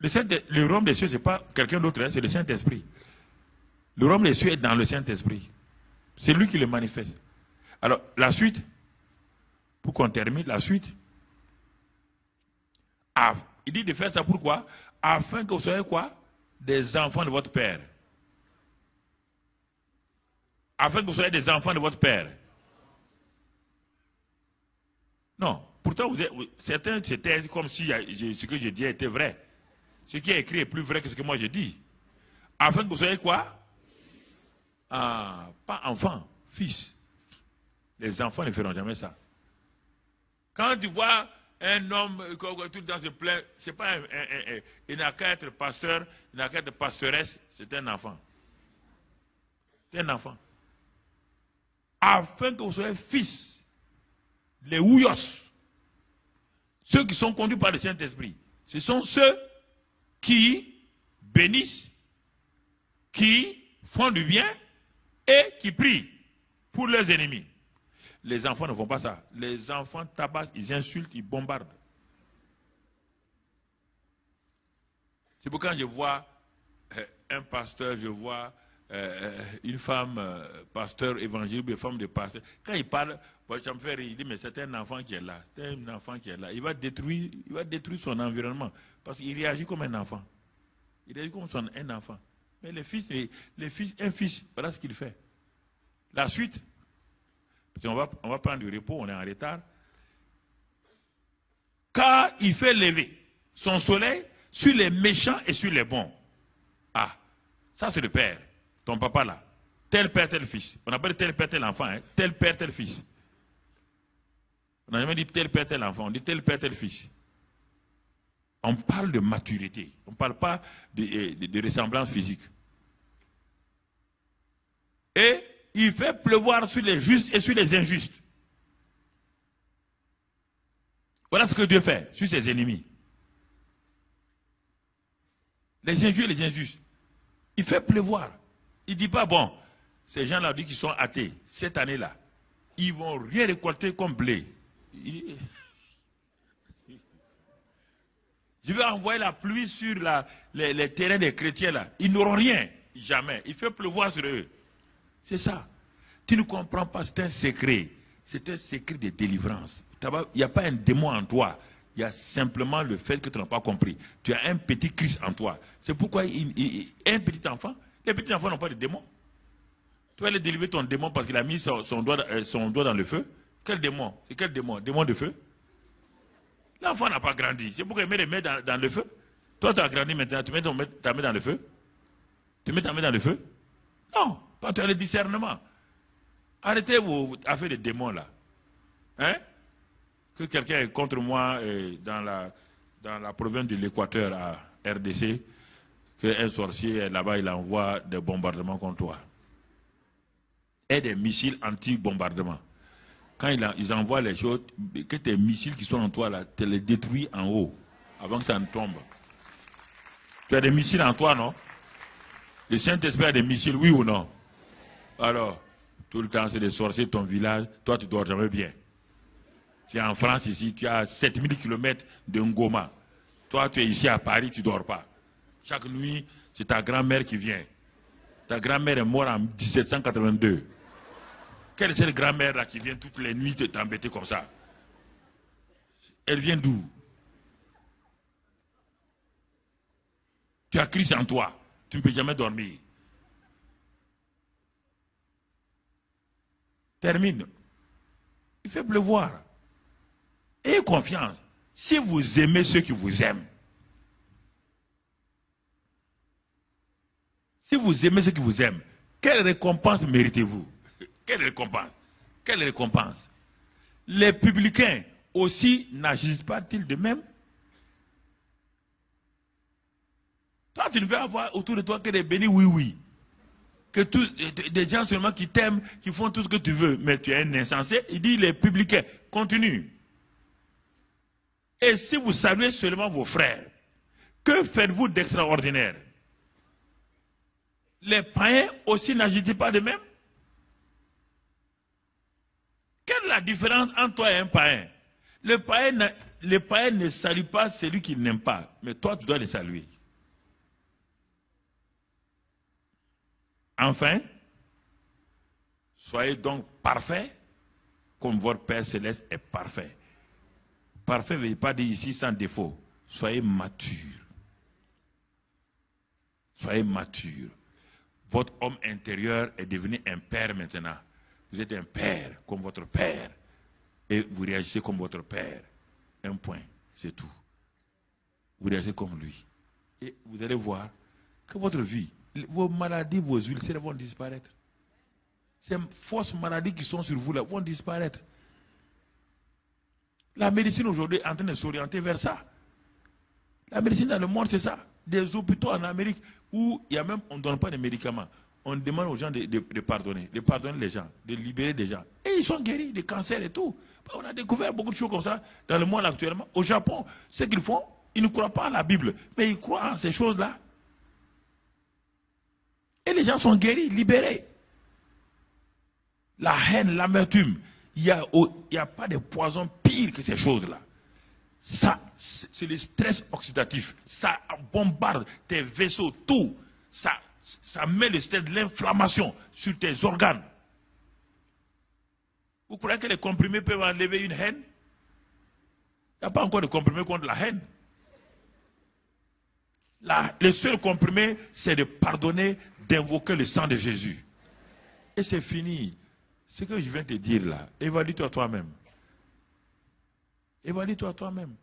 Le royaume des cieux, ce n'est pas quelqu'un d'autre, hein, c'est le Saint-Esprit. Le royaume des cieux est dans le Saint-Esprit. C'est lui qui le manifeste. Alors, la suite, pour qu'on termine, la suite, il dit de faire ça pourquoi? Afin que vous soyez quoi? Des enfants de votre Père. Afin que vous soyez des enfants de votre Père. Non, pourtant, certains se taisent comme si ce que je dis était vrai. Ce qui est écrit est plus vrai que ce que moi je dis. Afin que vous soyez quoi? Pas enfants, fils. Les enfants ne feront jamais ça. Quand tu vois un homme tout le temps se plaint, c'est pas il n'a qu'à être pasteur, il n'a qu'à être pastoresse, c'est un enfant. C'est un enfant. Afin que vous soyez fils, les ouyos, ceux qui sont conduits par le Saint-Esprit, ce sont ceux qui bénissent, qui font du bien et qui prient pour leurs ennemis. Les enfants ne font pas ça. Les enfants tabassent, ils insultent, ils bombardent. C'est pourquoi quand je vois un pasteur, je vois une femme pasteur évangélique, une femme de pasteur. Quand il parle, ça me fait rire. Il dit, mais c'est un enfant qui est là. C'est un enfant qui est là. Il va détruire son environnement. Parce qu'il réagit comme un enfant. Il réagit comme un enfant. Mais un fils, voilà ce qu'il fait. La suite, on va prendre du repos, on est en retard. Car il fait lever son soleil sur les méchants et sur les bons. Ah, ça c'est le père, ton papa là. Tel père, tel fils. On n'a pas dit tel père, tel enfant, hein. Tel père, tel fils. On n'a jamais dit tel père, tel enfant, on dit tel père, tel fils. On parle de maturité, on ne parle pas de ressemblance physique. Et il fait pleuvoir sur les justes et sur les injustes. Voilà ce que Dieu fait sur ses ennemis. Les injustes et les injustes. Il fait pleuvoir. Il ne dit pas, bon, ces gens-là disent qu'ils sont athées. Cette année-là, ils ne vont rien récolter comme blé. Je vais envoyer la pluie sur les terrains des chrétiens là. Ils n'auront rien. Jamais. Il fait pleuvoir sur eux. C'est ça. Tu ne comprends pas, c'est un secret. C'est un secret de délivrance. Il n'y a pas un démon en toi. Il y a simplement le fait que tu n'as pas compris. Tu as un petit Christ en toi. C'est pourquoi un petit enfant, les petits enfants n'ont pas de démon. Tu vas aller délivrer ton démon parce qu'il a mis son doigt dans le feu. Quel démon? C'est quel démon? Démon de feu? L'enfant n'a pas grandi. C'est pourquoi il met les mains dans le feu. Toi, tu as grandi maintenant. Tu mets ta main dans le feu? Tu mets ta main dans le feu? Non. Pas tu as le discernement. Arrêtez vos affaires de démons là. Hein? Que quelqu'un est contre moi dans la province de l'Équateur à RDC, qu'un sorcier là-bas, il envoie des bombardements contre toi. Et des missiles anti-bombardement. Quand ils envoient les choses, que tes missiles qui sont en toi là, tu les détruis en haut, avant que ça ne tombe. Tu as des missiles en toi, non? Le Saint-Esprit a des missiles, oui ou non? Alors, tout le temps, c'est des sorciers de ton village. Toi, tu ne dors jamais bien. Tu es en France ici, tu as 7000 km de Ngoma. Toi, tu es ici à Paris, tu ne dors pas. Chaque nuit, c'est ta grand-mère qui vient. Ta grand-mère est morte en 1782. Quelle est cette grand-mère-là qui vient toutes les nuits t'embêter comme ça? Elle vient d'où? Tu as Christ en toi. Tu ne peux jamais dormir. Termine. Il fait pleuvoir. Ayez confiance. Si vous aimez ceux qui vous aiment, si vous aimez ceux qui vous aiment, quelle récompense méritez-vous? Quelle récompense? Quelle récompense? Les publicains aussi n'agissent pas-ils de même? Toi, tu ne veux avoir autour de toi que des bénis oui. Que des gens seulement qui t'aiment, qui font tout ce que tu veux, mais tu es un insensé. Il dit les publicains, continue. Et si vous saluez seulement vos frères, que faites-vous d'extraordinaire? Les païens aussi n'agissent pas de même? Quelle est la différence entre toi et un païen? Le païen ne salue pas celui qu'il n'aime pas, mais toi, tu dois le saluer. Enfin, soyez donc parfaits, comme votre Père Céleste est parfait. Parfait ne veut pas dire ici sans défaut. Soyez matures. Soyez matures. Votre homme intérieur est devenu un père maintenant. Vous êtes un père comme votre père. Et vous réagissez comme votre père. Un point, c'est tout. Vous réagissez comme lui. Et vous allez voir que votre vie, vos maladies, vos ulcères vont disparaître. Ces fausses maladies qui sont sur vous là vont disparaître. La médecine aujourd'hui est en train de s'orienter vers ça. La médecine dans le monde, c'est ça. Des hôpitaux en Amérique où il y a même, on ne donne pas de médicaments. On demande aux gens de pardonner les gens, de libérer des gens. Et ils sont guéris des cancers et tout. On a découvert beaucoup de choses comme ça dans le monde actuellement. Au Japon, ce qu'ils font, ils ne croient pas à la Bible, mais ils croient en ces choses-là. Et les gens sont guéris, libérés. La haine, l'amertume, il n'y a pas de poison pire que ces choses-là. Ça, c'est le stress oxydatif. Ça bombarde tes vaisseaux, tout. Ça met le stress de l'inflammation sur tes organes. Vous croyez que les comprimés peuvent enlever une haine? Il n'y a pas encore de comprimés contre la haine. Le seul comprimé, c'est de pardonner, d'invoquer le sang de Jésus. Et c'est fini. Ce que je viens de te dire là, évalue-toi toi-même. Évalue-toi toi-même.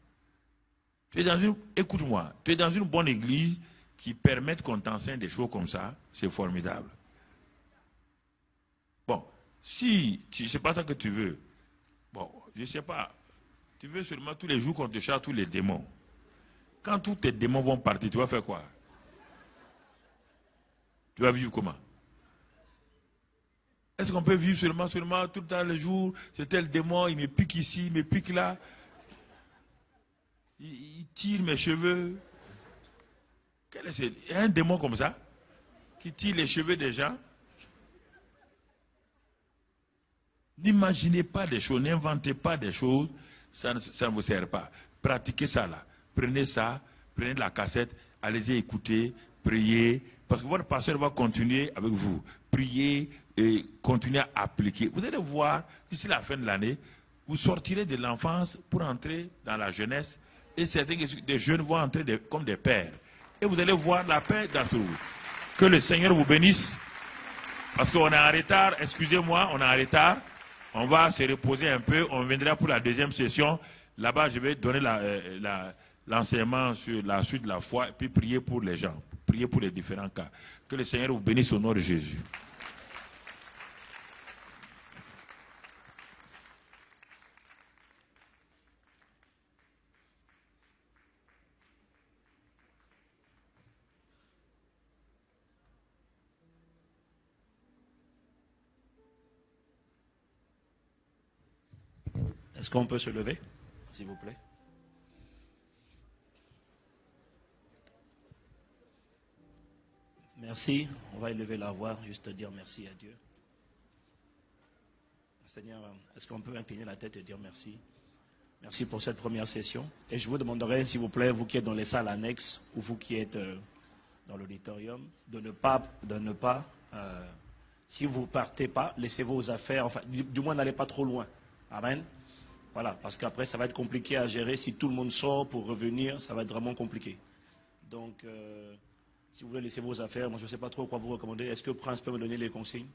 Écoute-moi, tu es dans une bonne église qui permet qu'on t'enseigne des choses comme ça, c'est formidable. Bon, si c'est pas ça que tu veux, bon, je ne sais pas, tu veux seulement tous les jours qu'on te chasse tous les démons. Quand tous tes démons vont partir, tu vas faire quoi? Tu vas vivre comment? Est-ce qu'on peut vivre seulement tout le temps, le jour, c'est tel démon, il me pique ici, il me pique là, il tire mes cheveux. Il y a un démon comme ça, qui tire les cheveux des gens. N'imaginez pas des choses, n'inventez pas des choses, ça ne vous sert pas. Pratiquez ça là. Prenez ça, prenez la cassette, allez-y écouter, priez, parce que votre pasteur va continuer avec vous. Priez et continuez à appliquer. Vous allez voir, d'ici la fin de l'année, vous sortirez de l'enfance pour entrer dans la jeunesse, et certains des jeunes vont entrer comme des pères. Et vous allez voir la paix d'entre vous. Que le Seigneur vous bénisse, parce qu'on est en retard, excusez-moi, on est en retard. On va se reposer un peu, on viendra pour la deuxième session. Là-bas, je vais donner l'enseignement sur la suite de la foi, et puis prier pour les gens, prier pour les différents cas. Que le Seigneur vous bénisse au nom de Jésus. Est-ce qu'on peut se lever, s'il vous plaît? Merci. On va élever la voix, juste dire merci à Dieu. Seigneur, est-ce qu'on peut incliner la tête et dire merci? Merci pour cette première session. Et je vous demanderai, s'il vous plaît, vous qui êtes dans les salles annexes ou vous qui êtes dans l'auditorium, de ne pas si vous ne partez pas, laissez vos affaires, enfin, du moins n'allez pas trop loin. Amen. Voilà, parce qu'après, ça va être compliqué à gérer. Si tout le monde sort pour revenir, ça va être vraiment compliqué. Donc, si vous voulez laisser vos affaires, moi, je ne sais pas trop quoi vous recommander. Est-ce que Prince peut me donner les consignes?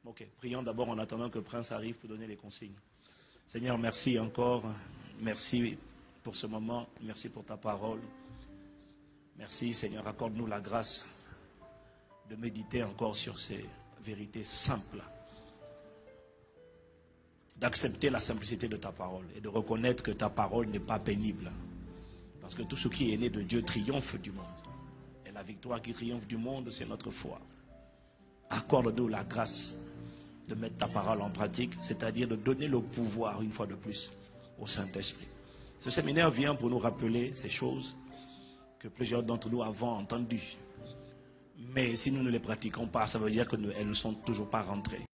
Ok, prions d'abord en attendant que Prince arrive pour donner les consignes. Seigneur, merci encore. Merci pour ce moment. Merci pour ta parole. Merci, Seigneur. Accorde-nous la grâce de méditer encore sur ces vérités simples, d'accepter la simplicité de ta parole et de reconnaître que ta parole n'est pas pénible. Parce que tout ce qui est né de Dieu triomphe du monde. Et la victoire qui triomphe du monde, c'est notre foi. Accorde-nous la grâce de mettre ta parole en pratique, c'est-à-dire de donner le pouvoir, une fois de plus, au Saint-Esprit. Ce séminaire vient pour nous rappeler ces choses que plusieurs d'entre nous avons entendues. Mais si nous ne les pratiquons pas, ça veut dire qu'elles ne sont toujours pas rentrées.